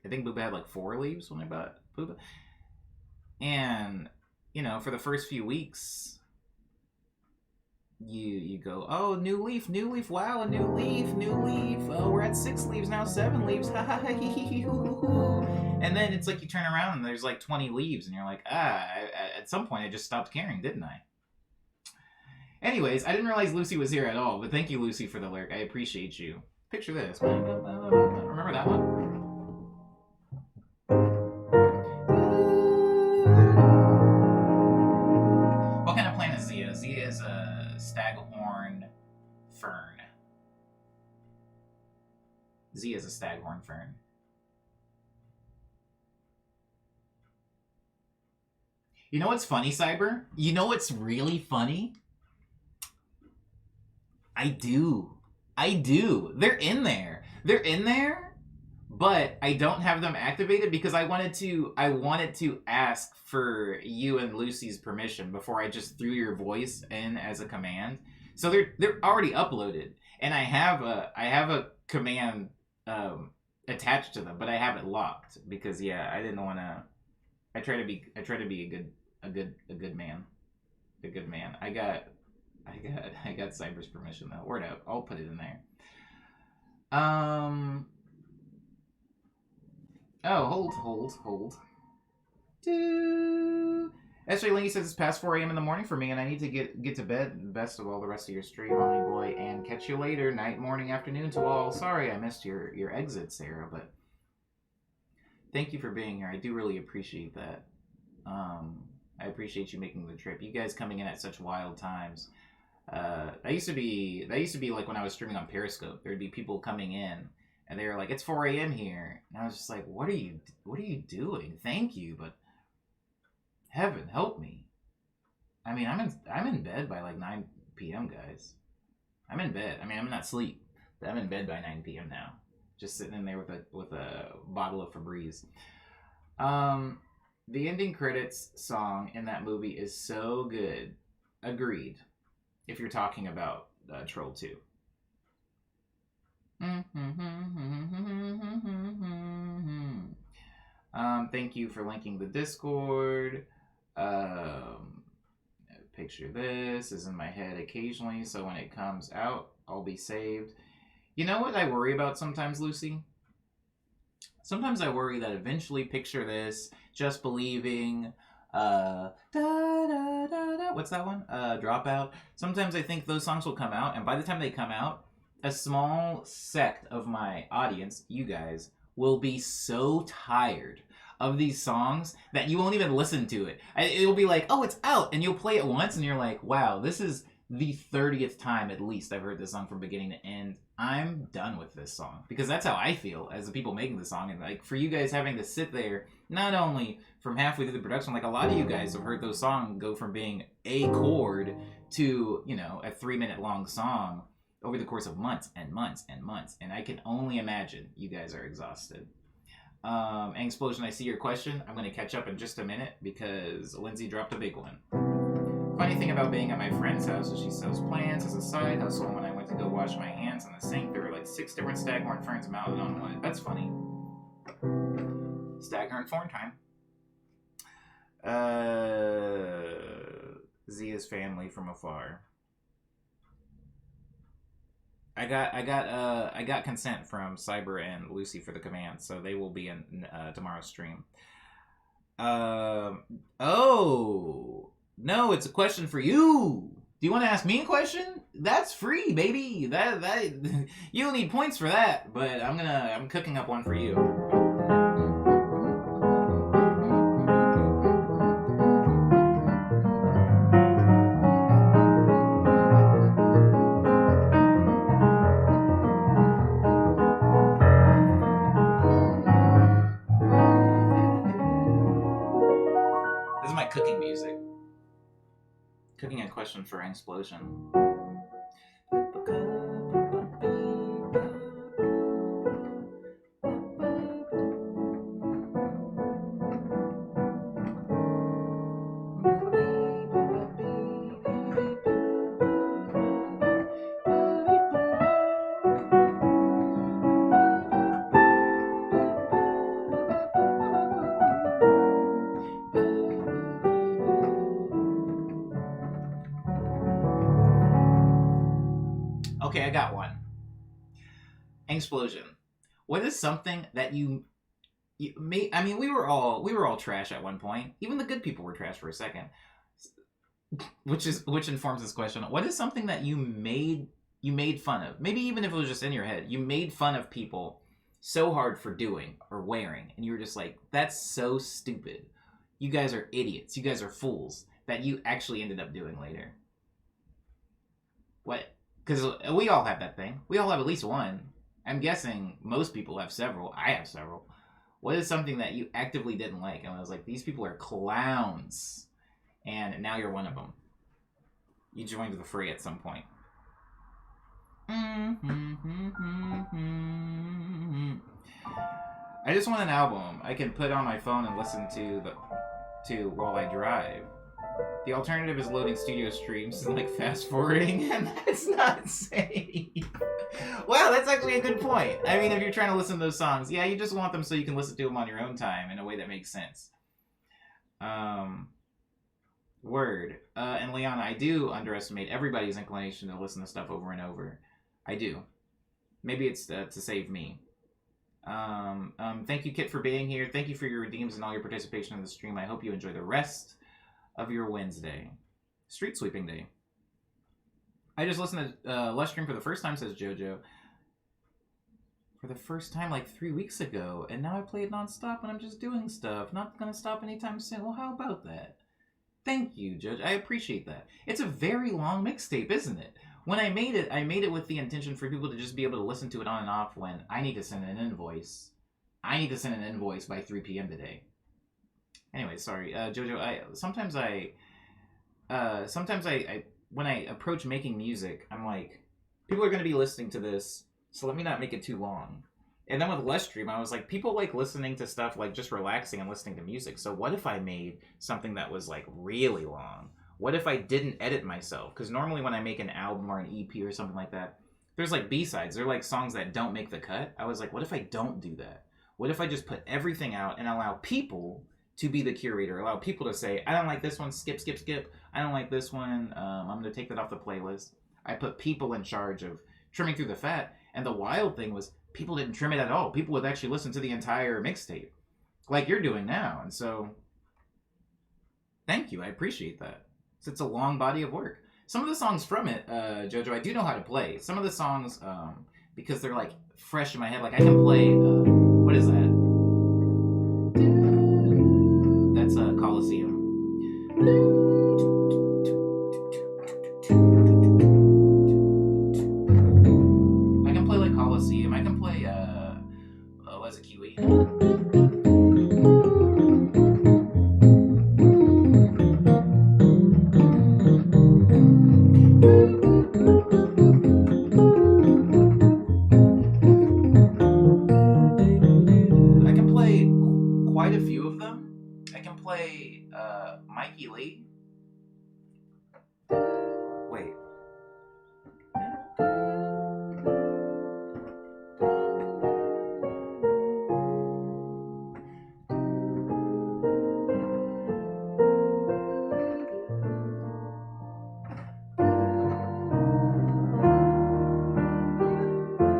think Booba had like 4 leaves when I bought Booba. And, for the first few weeks, you go, oh, new leaf, wow, a new leaf. Oh, we're at 6 leaves now, 7 leaves, and then it's like you turn around and there's like 20 leaves, and you're like, at some point I just stopped caring, didn't I? Anyways, I didn't realize Lucy was here at all, but thank you, Lucy, for the lurk. I appreciate you. Picture this. Remember that one? What kind of plant is Zia? Zia is a staghorn fern. Zia is a staghorn fern. You know what's funny, Cyber? You know what's really funny? I do. They're in there. but I don't have them activated because I wanted to ask for you and Lucy's permission before I just threw your voice in as a command. So they're already uploaded, and I have a command attached to them, but I have it locked because I didn't want to. I try to be a good man, a good man. I got Cyber's permission though. Word out. I'll put it in there. Oh, hold. Esther Lingy says it's past 4 a.m. in the morning for me, and I need to get to bed. Best of all the rest of your stream, homie boy, and catch you later, night, morning, afternoon to all. Sorry I missed your exit, Sarah, but thank you for being here. I do really appreciate that. I appreciate you making the trip. You guys coming in at such wild times. That used to be like when I was streaming on Periscope. There'd be people coming in, and they were like, "It's 4 a.m. here," and I was just like, "What are you doing? Thank you, but heaven help me." I mean, I'm in bed by like 9 p.m. guys. I'm in bed. I mean, I'm not asleep, but I'm in bed by 9 p.m. now, just sitting in there with a bottle of Febreze. The ending credits song in that movie is so good. Agreed. If you're talking about Troll 2. Thank you for linking the Discord. Picture this is in my head occasionally, so when it comes out, I'll be saved. You know what I worry about sometimes, Lucy? Sometimes I worry that eventually, picture this, Just Believing, what's that one? Dropout. Sometimes I think those songs will come out, and by the time they come out, a small sect of my audience, you guys, will be so tired of these songs that you won't even listen to it. It'll be like, oh, it's out, and you'll play it once, and you're like, wow, this is the 30th time at least I've heard this song from beginning to end. I'm done with this song, because that's how I feel as the people making the song. And like for you guys having to sit there, not only from halfway through the production, like a lot of you guys have heard those songs go from being a chord to, you know, a 3-minute long song over the course of months and months and months. And I can only imagine you guys are exhausted. Explosion, I see your question. I'm going to catch up in just a minute because Lindsay dropped a big one. Funny thing about being at my friend's house is she sells plants as a side hustle, and when I went to go wash my hands in the sink, there were like 6 different staghorn ferns mounted on wood. That's funny. Staghorn fern time. Zia's family from afar. I got consent from Cyber and Lucy for the command, so they will be in tomorrow's stream. Oh. No, it's a question for you. Do you want to ask me a question? That's free, baby. That you don't need points for that, but I'm cooking up one for you. This is my cooking music. Cooking a question for Explosion. Okay, I got one. Explosion. What is something that you made? I mean, we were all trash at one point. Even the good people were trash for a second. Which informs this question. What is something that you made fun of? Maybe even if it was just in your head, you made fun of people so hard for doing or wearing, and you were just like, "That's so stupid. You guys are idiots. You guys are fools." That you actually ended up doing later. What? Because we all have that thing. We all have at least one. I'm guessing most people have several. I have several. What is something that you actively didn't like? And I was like, these people are clowns. And now you're one of them. You joined the fray at some point. I just want an album I can put on my phone and listen to while I drive. The alternative is loading studio streams and like fast forwarding, and that's not safe. Wow, that's actually a good point. I mean, if you're trying to listen to those songs, yeah, you just want them so you can listen to them on your own time in a way that makes sense. Word. And Liana, I do underestimate everybody's inclination to listen to stuff over and over. I do. Maybe it's to save me. Thank you, Kit, for being here. Thank you for your redeems and all your participation in the stream. I hope you enjoy the rest of your Wednesday. Street sweeping day. I just listened to Lush Stream for the first time, says JoJo. For the first time like 3 weeks ago, and now I play it nonstop and I'm just doing stuff. Not gonna stop anytime soon. Well, how about that? Thank you, Judge. I appreciate that. It's a very long mixtape, isn't it? When I made it with the intention for people to just be able to listen to it on and off when I need to send an invoice. I need to send an invoice by 3 p.m. today. Anyway, sorry, Jojo. Sometimes I when I approach making music, I'm like, people are going to be listening to this, so let me not make it too long. And then with Less Stream, I was like, people like listening to stuff like just relaxing and listening to music. So what if I made something that was like really long? What if I didn't edit myself? Because normally when I make an album or an EP or something like that, there's like B-sides. They're like songs that don't make the cut. I was like, what if I don't do that? What if I just put everything out and allow people to be the curator? Allow people to say, I don't like this one, skip, skip, skip. I don't like this one, I'm going to take that off the playlist. I put people in charge of trimming through the fat. And the wild thing was, people didn't trim it at all. People would actually listen to the entire mixtape, like you're doing now. And so, thank you. I appreciate that. So it's a long body of work. Some of the songs from it, Jojo, I do know how to play. Some of the songs, because they're like fresh in my head. Like I can play, what is that? That's Coliseum. I can play like Coliseum. I can play, what's it, Kiwi? Mikey Lee. Wait.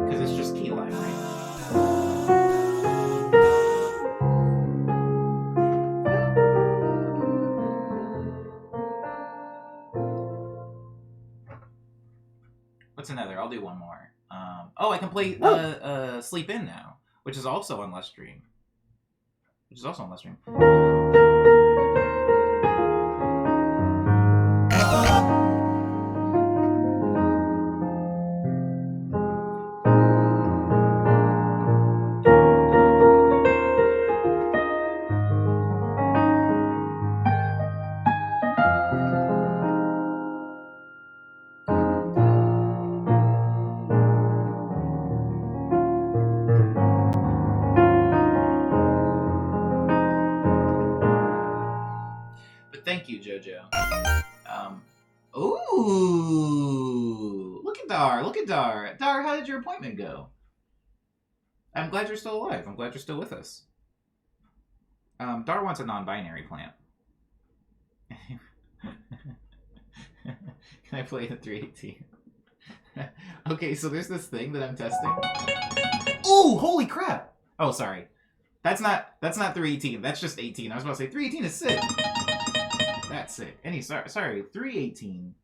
Because it's just key line, right? What's another? I'll do one more. I can play Sleep In now, which is also on Less Stream. Thank you, JoJo. Ooh, look at Dar. Dar, how did your appointment go? I'm glad you're still alive. I'm glad you're still with us. Dar wants a non-binary plant. Can I play the 318? Okay, so there's this thing that I'm testing. Ooh, holy crap! Oh, sorry. That's not 318. That's just 18. I was about to say 318 is sick. That's sick. Sorry, 318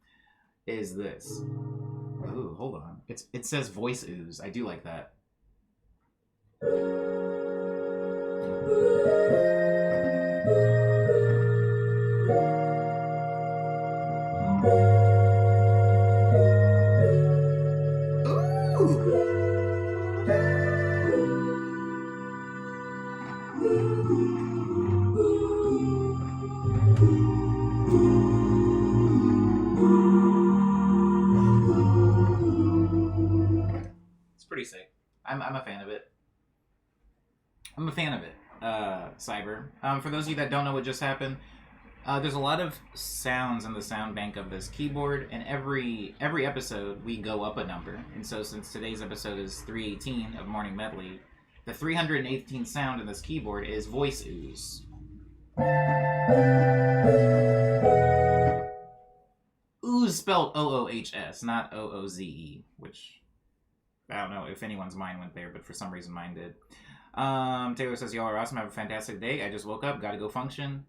is this. Ooh, hold on. It says voice ooze. I do like that. Ooh. It's pretty sick. I'm a fan of it. I'm 5-4. For those of you that don't know what just happened, there's a lot of sounds in the sound bank of this keyboard, and every episode we go up a number. And so since today's episode is 318 of Morning Medley, the 318th sound in this keyboard is voice ooze. Ooze spelled O-O-H-S, not O-O-Z-E, which I don't know if anyone's mind went there, but for some reason mine did. Taylor says, y'all are awesome. Have a fantastic day. I just woke up. Gotta go function.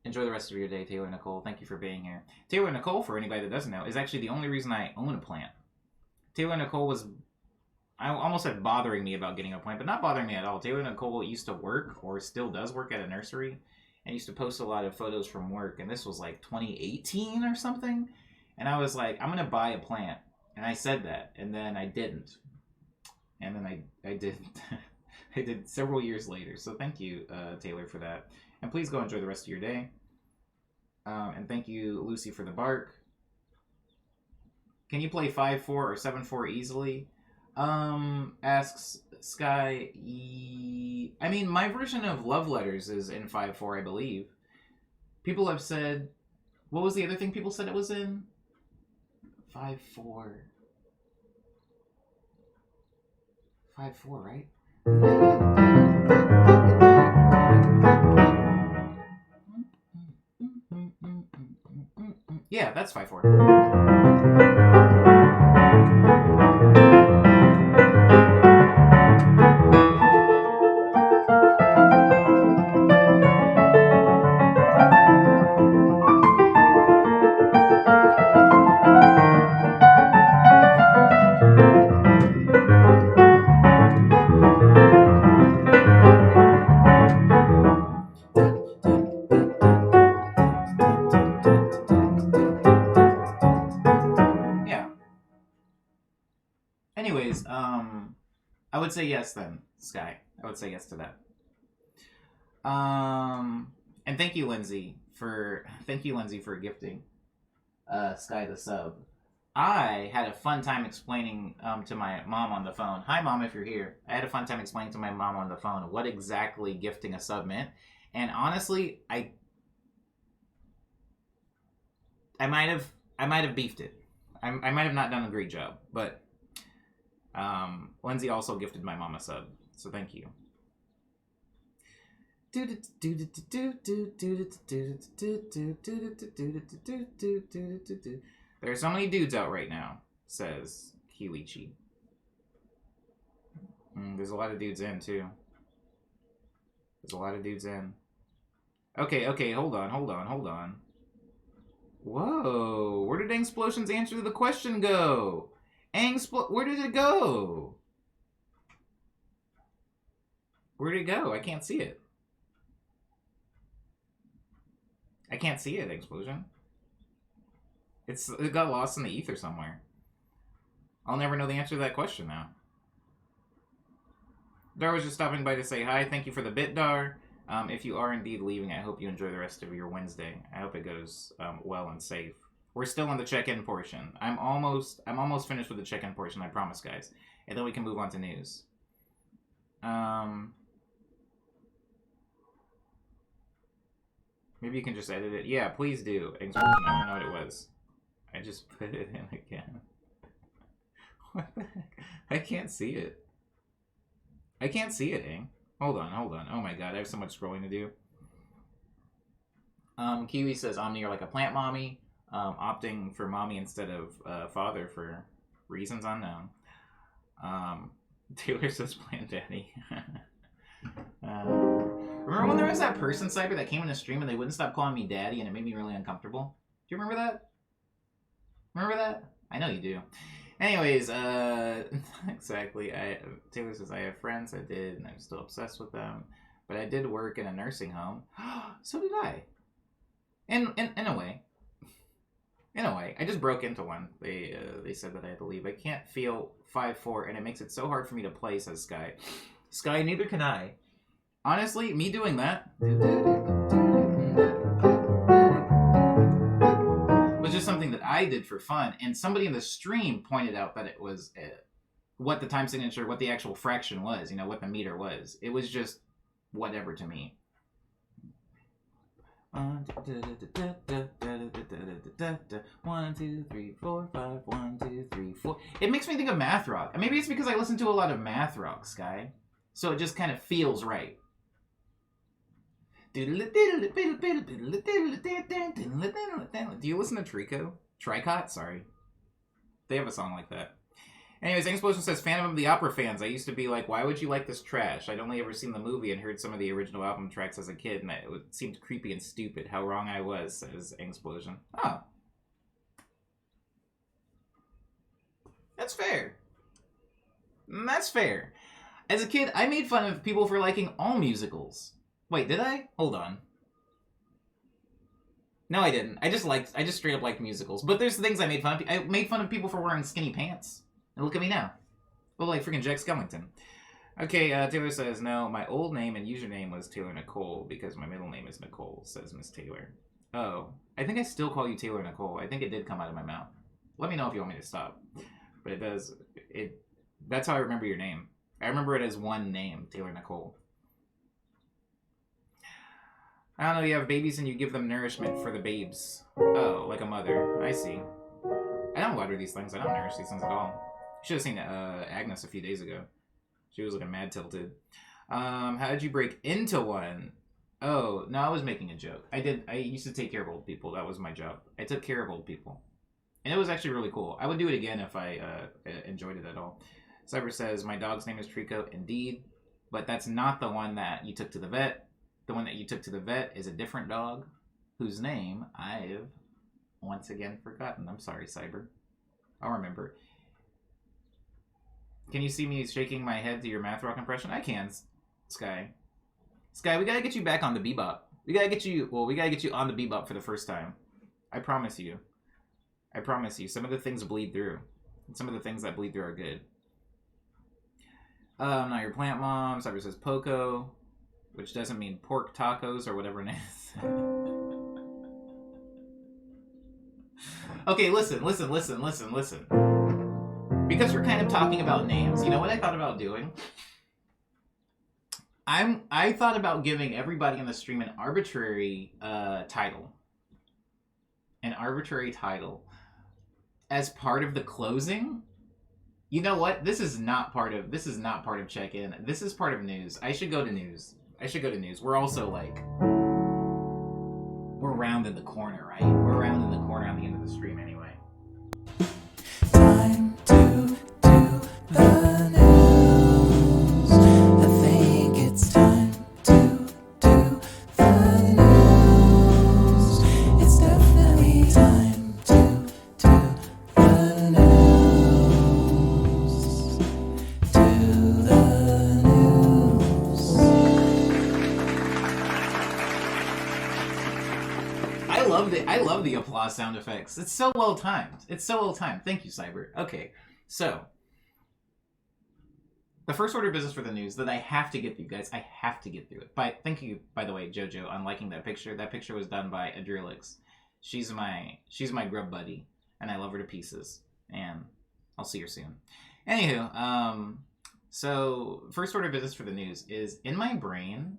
Enjoy the rest of your day, Taylor Nicole. Thank you for being here. Taylor Nicole, for anybody that doesn't know, is actually the only reason I own a plant. Taylor Nicole was, I almost said bothering me about getting a plant, but not bothering me at all. Taylor Nicole used to work, or still does work, at a nursery, and used to post a lot of photos from work, and this was like 2018 or something, and I was like, I'm going to buy a plant, and I said that, and then I didn't. And then I didn't. I did several years later, so thank you, Taylor, for that. And please go enjoy the rest of your day. And thank you, Lucy, for the bark. Can you play 5-4 or 7-4 easily? Asks Sky. I mean, my version of Love Letters is in 5-4, I believe. People have said... What was the other thing people said it was in? 5-4. 5-4, right? Yeah, that's 5-4. Anyways, I would say yes then, Sky. I would say yes to that. And thank you, Lindsay, for gifting Sky the sub. I had a fun time explaining to my mom on the phone. Hi, Mom, if you're here. I had a fun time explaining to my mom on the phone what exactly gifting a sub meant. And honestly, I might have beefed it. I might have not done a great job, but Lindsay also gifted my mom a sub, so thank you. There are so many dudes out right now, says Kiwichi. There's a lot of dudes in, too. There's a lot of dudes in. Okay, hold on. Whoa, where did Angsplosion's answer to the question go? Where did it go? Where did it go? I can't see it. I can't see it, Explosion. It got lost in the ether somewhere. I'll never know the answer to that question now. Dar was just stopping by to say hi. Thank you for the bit, Dar. If you are indeed leaving, I hope you enjoy the rest of your Wednesday. I hope it goes well and safe. We're still on the check-in portion. I'm almost finished with the check-in portion, I promise, guys. And then we can move on to news. Maybe you can just edit it. Yeah, please do. Explosion. I don't know what it was. I just put it in again. What the heck? I can't see it. I can't see it, Ing. Hold on. Oh my god, I have so much scrolling to do. Kiwi says, Omni, you're like a plant mommy. Opting for mommy instead of father for reasons unknown. Taylor says plant daddy. Remember when there was that person, Cyber, that came in a stream and they wouldn't stop calling me daddy and it made me really uncomfortable? Do you remember that? Remember that? I know you do. Anyways, exactly. Taylor says, I have friends I did and I'm still obsessed with them. But I did work in a nursing home. So did I. In a way. In a way. I just broke into one. They said that I had to leave. I can't feel 5-4 and it makes it so hard for me to play, says Sky. Sky, neither can I. Honestly, me doing that was just something that I did for fun, and somebody in the stream pointed out that it was what the time signature, what the actual fraction was, what the meter was. It was just whatever to me. 1, 2, 3, 4, 5. 1, 2, 3, 4. It makes me think of math rock. Maybe it's because I listen to a lot of math rock, Sky. So it just kind of feels right. Do you listen to Trico? Tricot? Sorry. They have a song like that. Anyways, Explosion says, Phantom of the Opera fans. I used to be like, why would you like this trash? I'd only ever seen the movie and heard some of the original album tracks as a kid, and it seemed creepy and stupid. How wrong I was, says Explosion. Oh. That's fair. That's fair. As a kid, I made fun of people for liking all musicals. Wait, did I? Hold on. No, I didn't. I just straight up liked musicals. But there's things I made fun of. I made fun of people for wearing skinny pants. And look at me now. Well, like freaking Jack Skellington. Okay, Taylor says, no, my old name and username was Taylor Nicole because my middle name is Nicole, says Miss Taylor. Oh, I think I still call you Taylor Nicole. I think it did come out of my mouth. Let me know if you want me to stop. But it does. That's how I remember your name. I remember it as one name, Taylor Nicole. I don't know, you have babies and you give them nourishment for the babes. Oh, like a mother. I see. I don't water these things. I don't nourish these things at all. You should have seen Agnes a few days ago. She was looking mad tilted. How did you break into one? Oh, no, I was making a joke. I used to take care of old people. That was my job. I took care of old people. And it was actually really cool. I would do it again if I enjoyed it at all. Cyber says, my dog's name is Trico. Indeed. But that's not the one that you took to the vet. The one that you took to the vet is a different dog whose name I've once again forgotten. I'm sorry, Cyber. I'll remember. Can you see me shaking my head to your math rock impression? I can, Sky. Sky, we gotta get you back on the bebop. We gotta get you on the bebop for the first time. I promise you. I promise you. Some of the things bleed through. And some of the things that bleed through are good. Not your plant mom. Cyber says Poco, which doesn't mean pork tacos or whatever it is. Okay, listen. Because we're kind of talking about names, you know what I thought about doing? I thought about giving everybody in the stream an arbitrary title. An arbitrary title as part of the closing. You know what? This is not part of check-in. This is part of news. I should go to news. We're also like we're rounding the corner, right? We're rounding the corner on the end of the stream anyway. Time to do the news. I think it's time to do the news. It's definitely time to do the news. Do the news. I love the applause sound effects. It's so well timed. Thank you, Cyber. Okay, so the first order of business for the news that I have to get through, guys. I have to get through it. Thank you, by the way, JoJo, on liking that picture. That picture was done by Adrilix. She's my grub buddy, and I love her to pieces. And I'll see her soon. Anywho, so first order of business for the news is in my brain.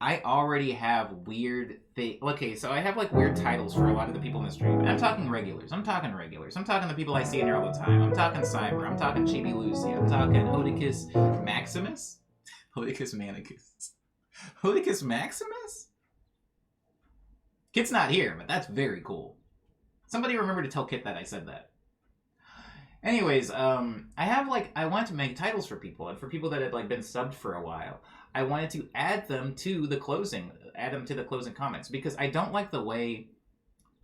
I already have weird things. Okay, so I have like weird titles for a lot of the people in the stream. And I'm talking regulars. I'm talking the people I see in here all the time. I'm talking Cyber. I'm talking Chibi Lucy. I'm talking Hodicus Maximus? Hodicus Manicus. Hodicus Maximus? Kit's not here, but that's very cool. Somebody remember to tell Kit that I said that. Anyways, I want to make titles for people, and for people that had like been subbed for a while. I wanted to add them to the closing comments because I don't like the way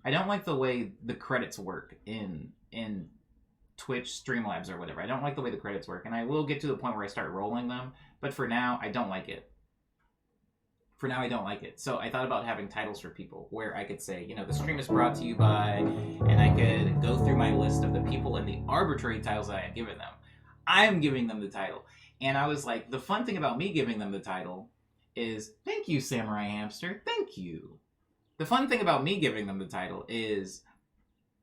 the credits work in Twitch Streamlabs or whatever. I don't like the way the credits work, and I will get to the point where I start rolling them, but for now I don't like it. So I thought about having titles for people where I could say, you know, the stream is brought to you by, and I could go through my list of the people and the arbitrary titles that I had given them. I'm giving them the title. And I was like, the fun thing about me giving them the title is, thank you, Samurai Hamster, thank you. The fun thing about me giving them the title is,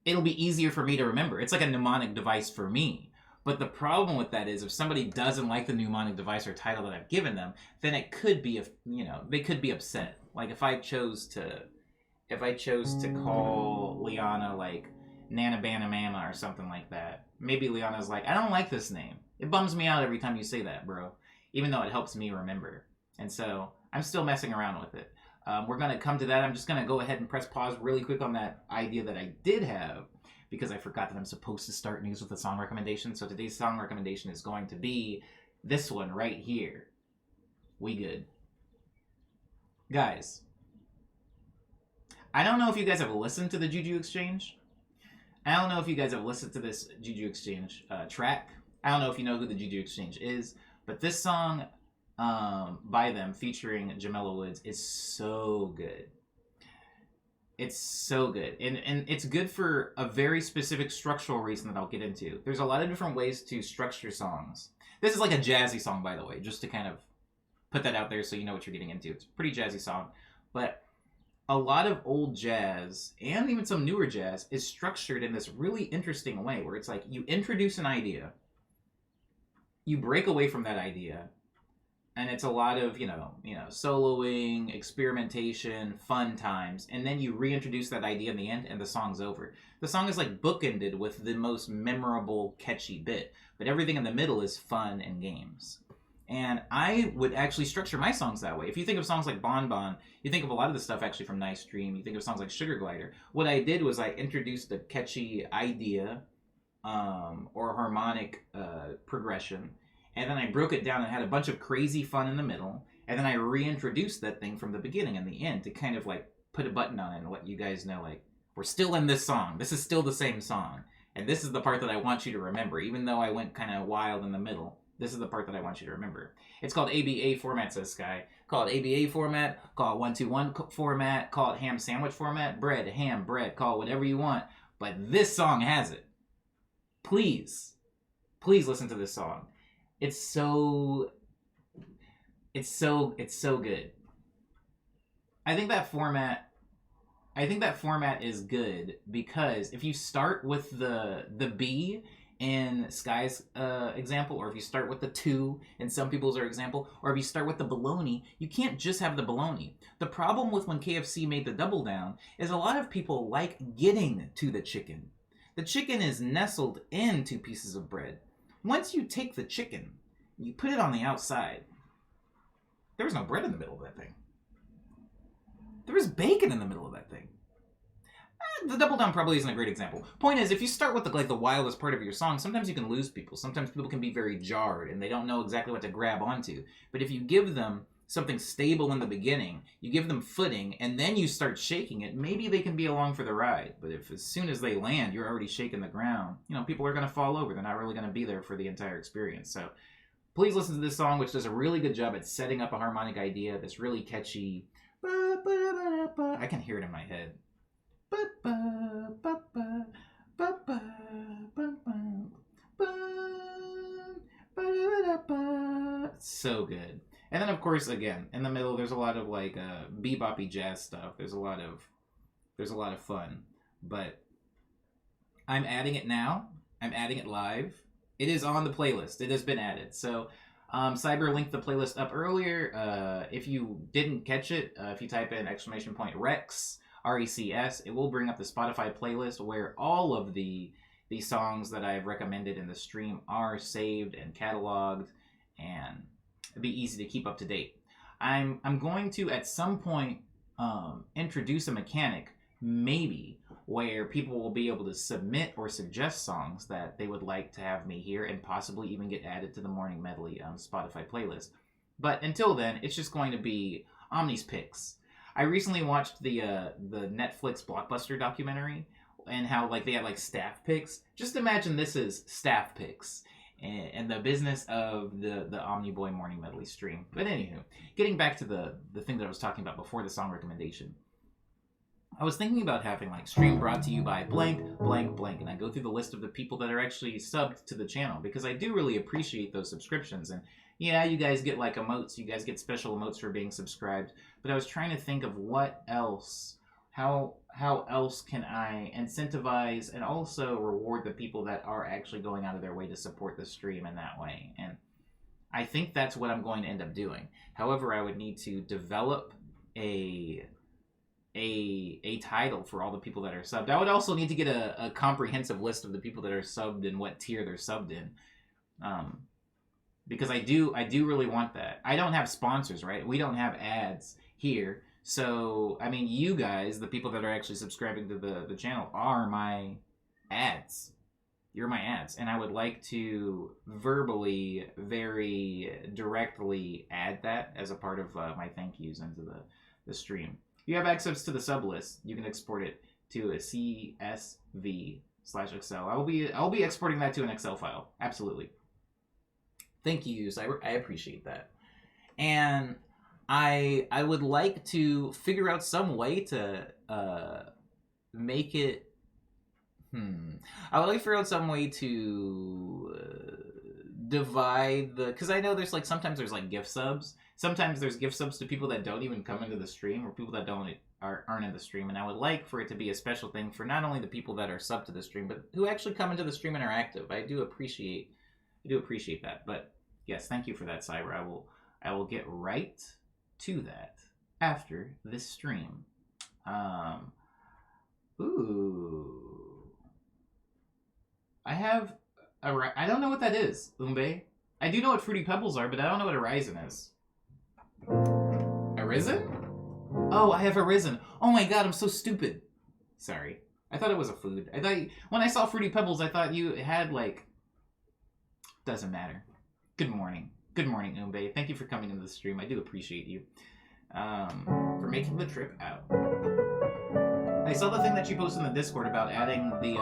it'll be easier for me to remember. It's like a mnemonic device for me. But the problem with that is if somebody doesn't like the mnemonic device or title that I've given them, then it could be, they could be upset. Like if I chose to call Liana like Nana Bana Mama or something like that, maybe Liana's like, I don't like this name. It bums me out every time you say that, bro. Even though it helps me remember. And so I'm still messing around with it. We're going to come to that. I'm just going to go ahead and press pause really quick on that idea that I did have, because I forgot that I'm supposed to start news with a song recommendation. So today's song recommendation is going to be this one right here. We good. Guys, I don't know if you guys have listened to the Juju Exchange. I don't know if you guys have listened to this Juju Exchange track. I don't know if you know who the Juju Exchange is, but this song by them featuring Jamela Woods is so good. It's so good. And it's good for a very specific structural reason that I'll get into. There's a lot of different ways to structure songs. This is like a jazzy song, by the way, just to kind of put that out there so you know what you're getting into. It's a pretty jazzy song. But a lot of old jazz, and even some newer jazz, is structured in this really interesting way where it's like you introduce an idea, you break away from that idea, and it's a lot of, soloing, experimentation, fun times, and then you reintroduce that idea in the end, and the song's over. The song is like bookended with the most memorable, catchy bit, but everything in the middle is fun and games. And I would actually structure my songs that way. If you think of songs like Bon Bon, you think of a lot of the stuff actually from Nice Dream. You think of songs like Sugar Glider. What I did was I introduced a catchy idea or harmonic progression, and then I broke it down and had a bunch of crazy fun in the middle, and then I reintroduced that thing from the beginning and the end to kind of like put a button on it and let you guys know, like, we're still in this song. This is still the same song. And this is the part that I want you to remember, even though I went kind of wild in the middle. This is the part that I want you to remember. It's called ABA format, says Sky. Call it ABA format, call it 1-2-1 format, call it ham sandwich format, bread, ham, bread, call it whatever you want. But this song has it. Please listen to this song. It's so good. I think that format is good because if you start with the B in Sky's example, or if you start with the 2 in some people's example, or if you start with the bologna, you can't just have the bologna. The problem with when KFC made the double down is a lot of people like getting to the chicken. The chicken is nestled in 2 pieces of bread. Once you take the chicken, you put it on the outside. There was no bread in the middle of that thing. There was bacon in the middle of that thing. The double down probably isn't a great example. Point is, if you start with the wildest part of your song, sometimes you can lose people. Sometimes people can be very jarred and they don't know exactly what to grab onto. But if you give them something stable in the beginning, you give them footing, and then you start shaking it, maybe they can be along for the ride. But if as soon as they land, you're already shaking the ground, people are going to fall over. They're not really going to be there for the entire experience. So please listen to this song, which does a really good job at setting up a harmonic idea that's really catchy. I can hear it in my head. So good. And then of course, again, in the middle there's a lot of beboppy jazz stuff. There's a lot of fun. But I'm adding it now. I'm adding it live. It is on the playlist. It has been added. So Cyber linked the playlist up earlier. If you didn't catch it, if you type in !Rex, RECS, it will bring up the Spotify playlist where all of the songs that I've recommended in the stream are saved and cataloged, and it'd be easy to keep up to date. I'm going to at some point introduce a mechanic, maybe, where people will be able to submit or suggest songs that they would like to have me hear and possibly even get added to the Morning Medley Spotify playlist. But until then, it's just going to be Omni's picks. I recently watched the Netflix Blockbuster documentary and how they had staff picks. Just imagine this is staff picks and the business of the Omni Boy Morning Medley stream. But anywho, getting back to the thing that I was talking about before the song recommendation. I was thinking about having stream brought to you by blank, blank, blank, and I go through the list of the people that are actually subbed to the channel because I do really appreciate those subscriptions. And yeah, you guys get emotes, you guys get special emotes for being subscribed, but I was trying to think of what else how else can I incentivize and also reward the people that are actually going out of their way to support the stream in that way? And I think that's what I'm going to end up doing. However, I would need to develop a title for all the people that are subbed. I would also need to get a comprehensive list of the people that are subbed and what tier they're subbed in. Because I do really want that. I don't have sponsors, right? We don't have ads here. So, I mean, you guys, the people that are actually subscribing to the channel, are my ads. You're my ads. And I would like to verbally, very directly add that as a part of my thank yous into the stream. You have access to the sub list. You can export it to a CSV/Excel. I'll be exporting that to an Excel file. Absolutely. Thank yous. I appreciate that. And I would like to figure out some way to make it. I would like to figure out some way to divide the, because I know there's like sometimes there's like gift subs. Sometimes there's gift subs to people that don't even come into the stream, or people that aren't in the stream. And I would like for it to be a special thing for not only the people that are sub to the stream, but who actually come into the stream and are active. I do appreciate that. But yes, thank you for that, Cyber. I will get right to that after this stream. I don't know what that is, Umbe. I do know what Fruity Pebbles are, but I don't know what Arisen is. Arisen? Oh, I have Arisen. Oh my god, I'm so stupid. Sorry. I thought it was a food. When I saw Fruity Pebbles, I thought you had, like... Doesn't matter. Good morning. Good morning, Umbe. Thank you for coming into the stream. I do appreciate you. For making the trip out. I saw the thing that you posted in the Discord about adding the,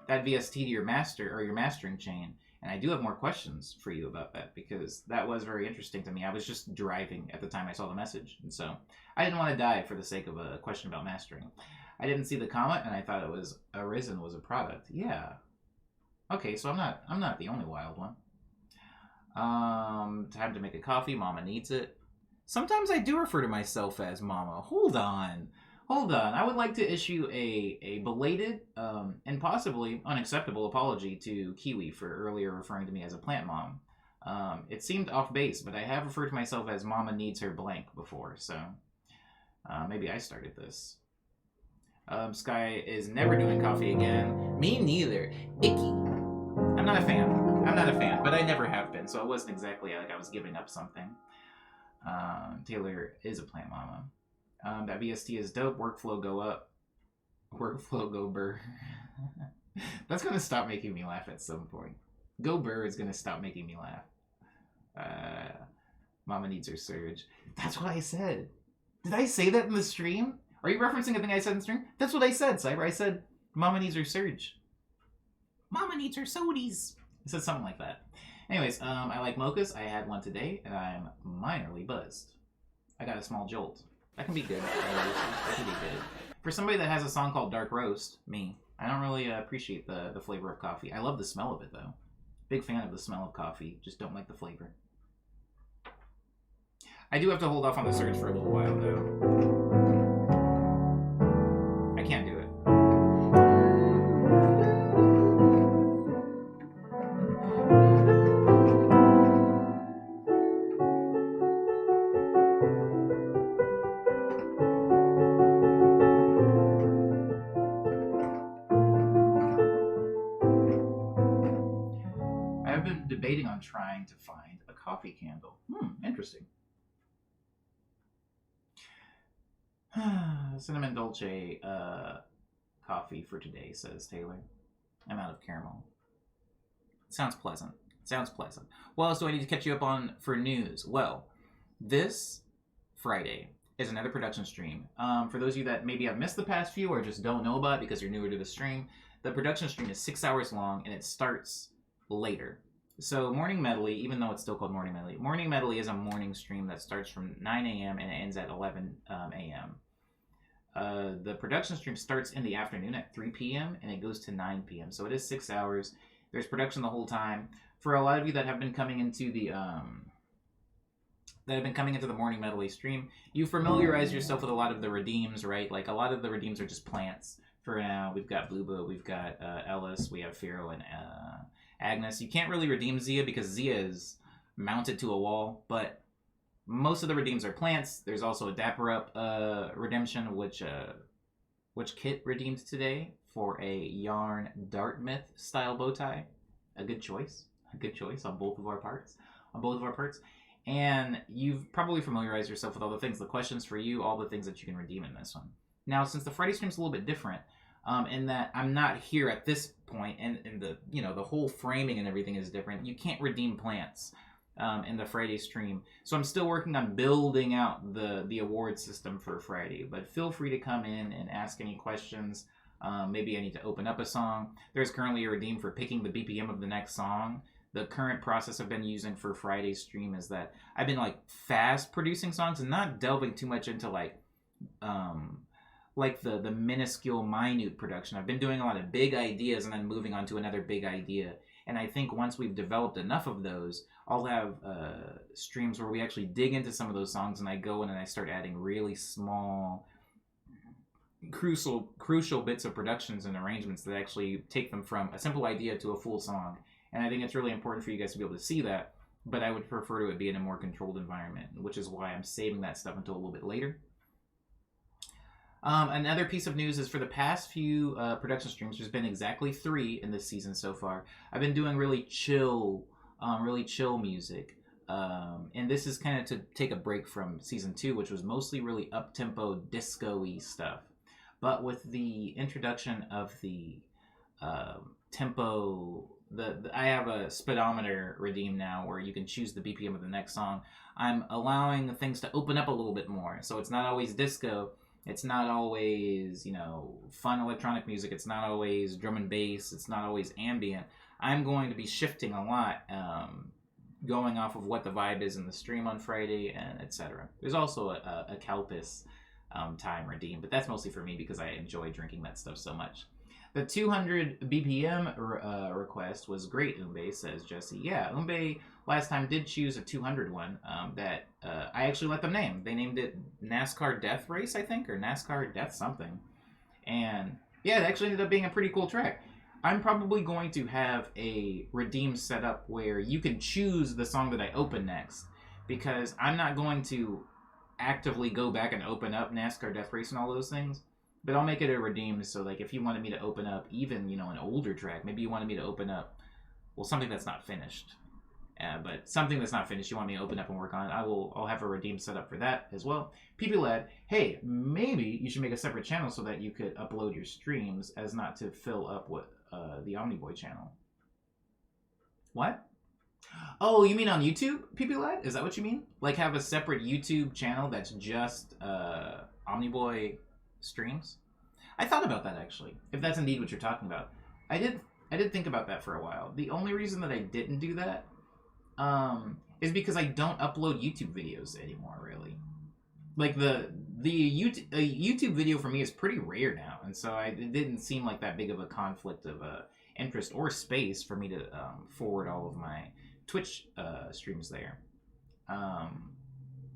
that VST to your mastering chain. And I do have more questions for you about that, because that was very interesting to me. I was just driving at the time I saw the message, and so I didn't want to die for the sake of a question about mastering. I didn't see the comment, and I thought it was Arisen was a product. Yeah. Okay, so I'm not the only wild one. Time to make a coffee. Mama needs it. Sometimes I do refer to myself as Mama. Hold on. I would like to issue a belated and possibly unacceptable apology to Kiwi for earlier referring to me as a plant mom. It seemed off base, but I have referred to myself as Mama needs her blank before, so maybe I started this. Sky is never doing coffee again. Me neither. Icky. I'm not a fan, but I never have been, so it wasn't exactly like I was giving up something. Taylor is a plant mama. That VST is dope. Workflow go up. Workflow go burr. That's going to stop making me laugh at some point. Go burr is going to stop making me laugh. Mama needs her surge. That's what I said. Did I say that in the stream? Are you referencing a thing I said in the stream? That's what I said, Cyber. I said, Mama needs her surge. Mama needs her sodies. I said something like that. Anyways, I like mochas. I had one today, and I'm minorly buzzed. I got a small jolt. That can be good. That can be good. For somebody that has a song called Dark Roast, me, I don't really appreciate the flavor of coffee. I love the smell of it, though. Big fan of the smell of coffee. Just don't like the flavor. I do have to hold off on the surge for a little while, though. I can't do it. I've been debating on trying to find a coffee candle. Interesting. Cinnamon Dolce coffee for today, says Taylor. I'm out of caramel. Sounds pleasant. What else do I need to catch you up on for news? Well, this Friday is another production stream. For those of you that maybe have missed the past few or just don't know about it because you're newer to the stream, the production stream is 6 hours long and it starts later. So Morning Medley, even though it's still called Morning Medley is a morning stream that starts from 9 a.m. and it ends at 11 a.m. The production stream starts in the afternoon at 3 p.m. and it goes to 9 p.m. So it is 6 hours. There's production the whole time. For a lot of you that have been coming into the that have been coming into the Morning Medley stream, you familiarize yourself with a lot of the redeems, right? Like, a lot of the redeems are just plants for now. We've got Booba, we've got Ellis, we have Pharaoh and Agnes. You can't really redeem Zia because Zia is mounted to a wall, but most of the redeems are plants. There's also a Dapper Up redemption, which Kit redeemed today for a Yarn Dartmouth style bow tie. A good choice on both of our parts. And you've probably familiarized yourself with all the things, the questions for you, all the things that you can redeem in this one. Now, since the Friday stream's a little bit different, in that I'm not here at this point, and the the whole framing and everything is different. You can't redeem plants in the Friday stream, so I'm still working on building out the award system for Friday. But feel free to come in and ask any questions. Maybe I need to open up a song. There's currently a redeem for picking the BPM of the next song. The current process I've been using for Friday's stream is that I've been like fast producing songs and not delving too much into like the minuscule, minute production. I've been doing a lot of big ideas and then moving on to another big idea. And I think once we've developed enough of those, I'll have streams where we actually dig into some of those songs and I go in and I start adding really small, crucial bits of productions and arrangements that actually take them from a simple idea to a full song. And I think it's really important for you guys to be able to see that, but I would prefer to it be in a more controlled environment, which is why I'm saving that stuff until a little bit later. Another piece of news is for the past few production streams, there's been exactly 3 in this season so far. I've been doing really chill music. And this is kind of to take a break from season 2, which was mostly really up-tempo, disco-y stuff. But with the introduction of the tempo, I have a speedometer redeem now where you can choose the BPM of the next song. I'm allowing things to open up a little bit more. So it's not always disco. It's not always, fun electronic music. It's not always drum and bass. It's not always ambient. I'm going to be shifting a lot, going off of what the vibe is in the stream on Friday, and etc. There's also a Calpis time redeem, but that's mostly for me because I enjoy drinking that stuff so much. The 200 BPM request was great, Umbe, says Jesse. Yeah, Umbe last time did choose a 200 one that I actually let them name. They named it NASCAR Death Race, I think, or NASCAR Death something. And yeah, it actually ended up being a pretty cool track. I'm probably going to have a redeem set up where you can choose the song that I open next, because I'm not going to actively go back and open up NASCAR Death Race and all those things. But I'll make it a redeem, so like if you wanted me to open up even, an older track, maybe you wanted me to open up, something that's not finished. But something that's not finished, you want me to open up and work on it, I'll have a redeem set up for that as well. PP Lad, hey, maybe you should make a separate channel so that you could upload your streams as not to fill up with the Omniboy channel. What? Oh, you mean on YouTube, PP Lad? Is that what you mean? Like have a separate YouTube channel that's just Omniboy streams? I thought about that actually, if that's indeed what you're talking about. I did think about that for a while. The only reason that I didn't do that is because I don't upload YouTube videos anymore, really. Like the YouTube video for me is pretty rare now, and so it didn't seem like that big of a conflict of interest or space for me to forward all of my Twitch streams there.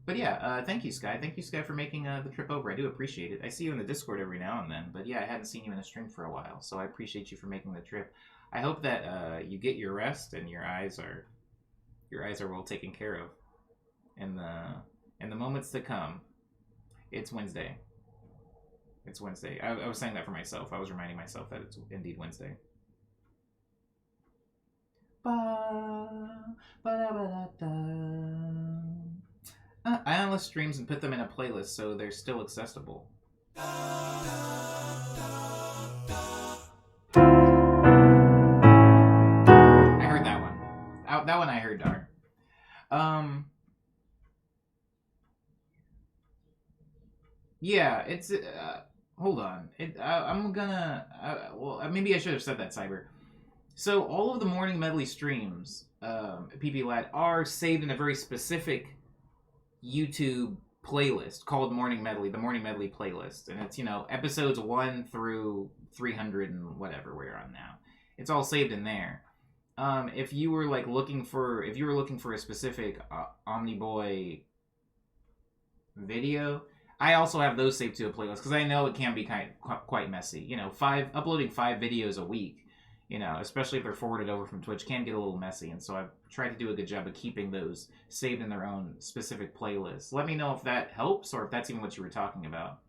But yeah, thank you, Sky. Thank you, Sky, for making the trip over. I do appreciate it. I see you in the Discord every now and then, but yeah, I hadn't seen you in a stream for a while, so I appreciate you for making the trip. I hope that you get your rest and your eyes are well taken care of in the moments to come. It's Wednesday. It's Wednesday. I was saying that for myself. I was reminding myself that it's indeed Wednesday. I unlist streams and put them in a playlist so they're still accessible. I heard that one. That one I heard, darn. Yeah, it's hold on. I'm gonna maybe I should have said that, Cyber. So all of the Morning Medley streams, PP Lad, are saved in a very specific YouTube playlist called Morning Medley, the Morning Medley playlist, and it's episodes 1 through 300 and whatever we're on now. It's all saved in there. If you were looking for a specific Omniboy video, I also have those saved to a playlist because I know it can be quite messy. You know, uploading 5 videos a week, you know, especially if they're forwarded over from Twitch, can get a little messy. And so I've tried to do a good job of keeping those saved in their own specific playlists. Let me know if that helps or if that's even what you were talking about.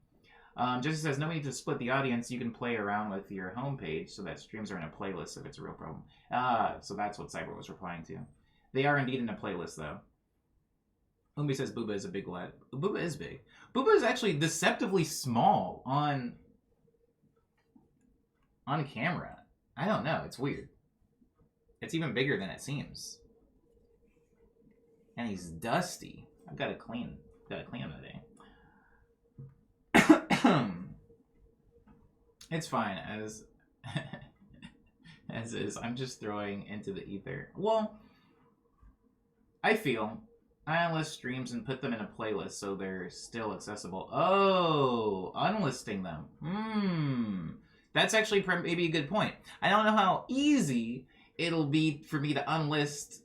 Jesse says, no need to split the audience. You can play around with your homepage so that streams are in a playlist if it's a real problem. So that's what Cyber was replying to. They are indeed in a playlist, though. Umbi says Booba is a big lad. Booba is big. Booba is actually deceptively small on camera. I don't know. It's weird. It's even bigger than it seems. And he's dusty. I've got to clean him today. It's fine as is. I'm just throwing into the ether. Well, I feel I unlist streams and put them in a playlist so they're still accessible. Oh, unlisting them. That's actually maybe a good point. I don't know how easy it'll be for me to unlist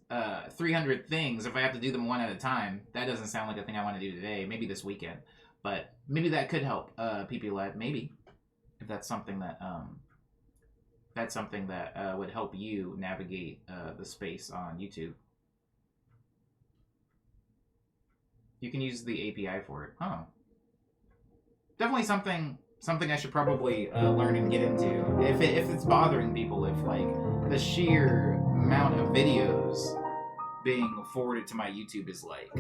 300 things if I have to do them one at a time. That doesn't sound like a thing I want to do today. Maybe this weekend. But maybe that could help PP Lab. Maybe. If that's something that would help you navigate the space on YouTube. You can use the API for it. Oh. Definitely something I should probably learn and get into. If it's bothering people, if like the sheer amount of videos being forwarded to my YouTube is like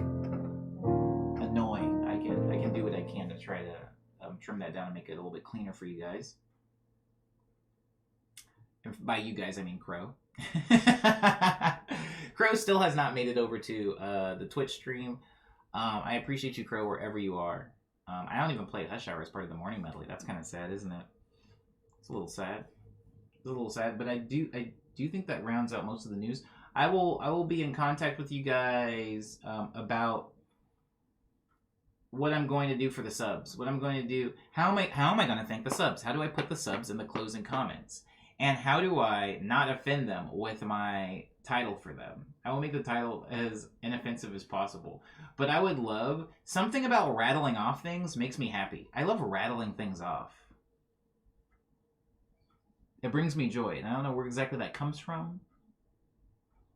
annoying. I can do what I can to try to trim that down and make it a little bit cleaner for you guys. And by you guys, I mean Crow. Crow still has not made it over to the Twitch stream. I appreciate you, Crow, wherever you are. I don't even play Hush Hour as part of the morning medley. That's kind of sad, isn't it? It's a little sad. But I do think that rounds out most of the news. I will be in contact with you guys about what I'm going to do for the subs. What I'm going to do. How am I going to thank the subs? How do I put the subs in the closing comments? And how do I not offend them with my title for them? I will make the title as inoffensive as possible. But I would love... Something about rattling off things makes me happy. I love rattling things off. It brings me joy. And I don't know where exactly that comes from.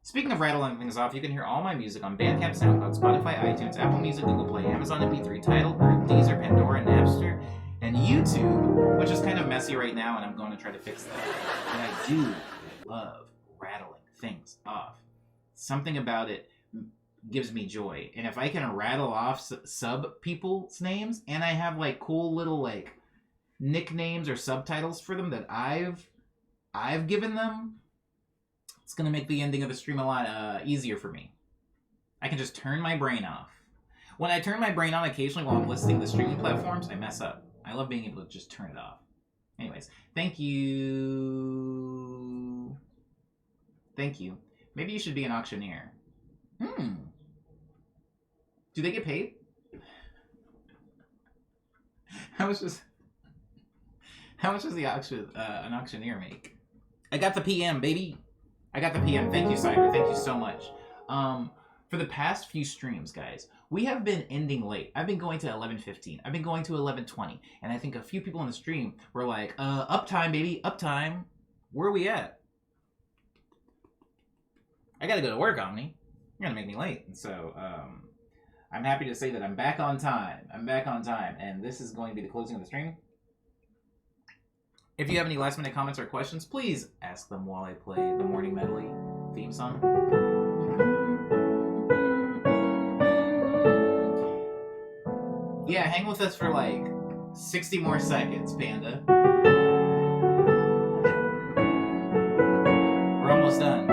Speaking of rattling things off, you can hear all my music on Bandcamp, SoundCloud, Spotify, iTunes, Apple Music, Google Play, Amazon MP3, Tidal, Group, Deezer, Pandora, Napster, and YouTube, which is kind of messy right now, and I'm going to try to fix that. And I do love rattling things off. Something about it gives me joy. And if I can rattle off sub people's names, and I have like cool little like nicknames or subtitles for them that I've given them, it's going to make the ending of the stream a lot easier for me. I can just turn my brain off. When I turn my brain on occasionally while I'm listing the streaming platforms, I mess up. I love being able to just turn it off. Anyways, thank you. Thank you. Maybe you should be an auctioneer. Do they get paid? How much does the an auctioneer make? I got the PM, baby. I got the PM. Thank you, Cyber. Thank you so much. For the past few streams, guys, we have been ending late. I've been going to 11:15. I've been going to 11:20. And I think a few people on the stream were like, uptime, baby, uptime. Where are we at? I gotta go to work, Omni. You're gonna make me late. And so, I'm happy to say that I'm back on time. And this is going to be the closing of the stream. If you have any last minute comments or questions, please ask them while I play the Morning Medley theme song. Yeah, hang with us for like 60 more seconds, Panda. We're almost done.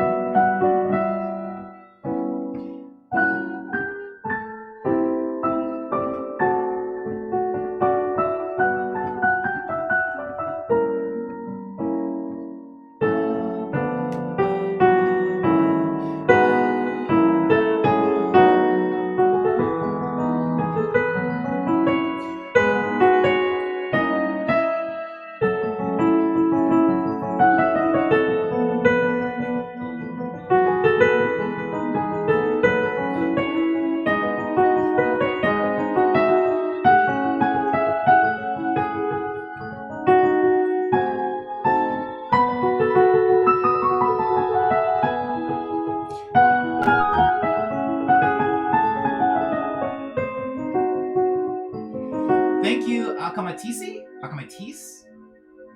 Thank you, Akamatisi? Akamatis?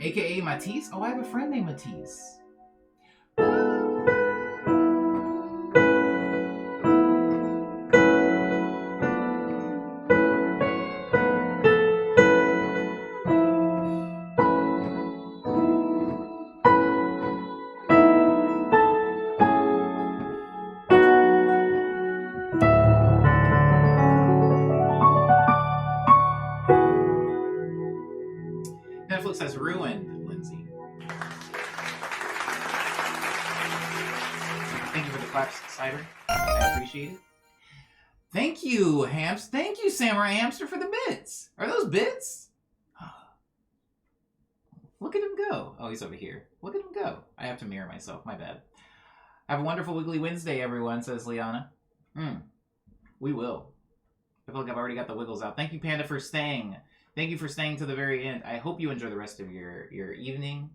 AKA Matisse? Oh, I have a friend named Matisse. Netflix has ruined Lindsay. Thank you for the claps, Cider. I appreciate it. Thank you, Hams. Thank you, Samurai Hamster, for the bits. Are those bits? Look at him go. Oh, he's over here. Look at him go. I have to mirror myself. My bad. Have a wonderful Wiggly Wednesday, everyone, says Liana. We will. I feel like I've already got the wiggles out. Thank you, Panda, for staying. Thank you for staying to the very end. I hope you enjoy the rest of your evening,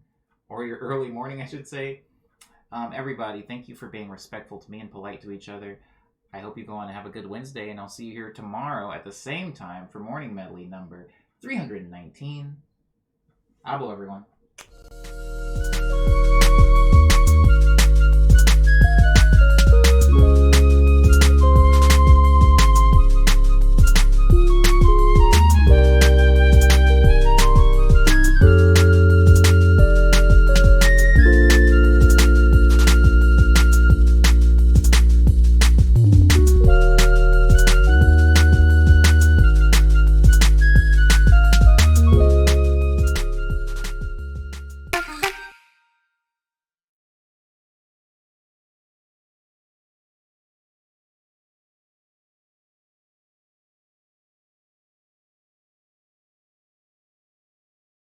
or your early morning, I should say. Everybody, thank you for being respectful to me and polite to each other. I hope you go on and have a good Wednesday, and I'll see you here tomorrow at the same time for Morning Medley number 319. Abo, everyone.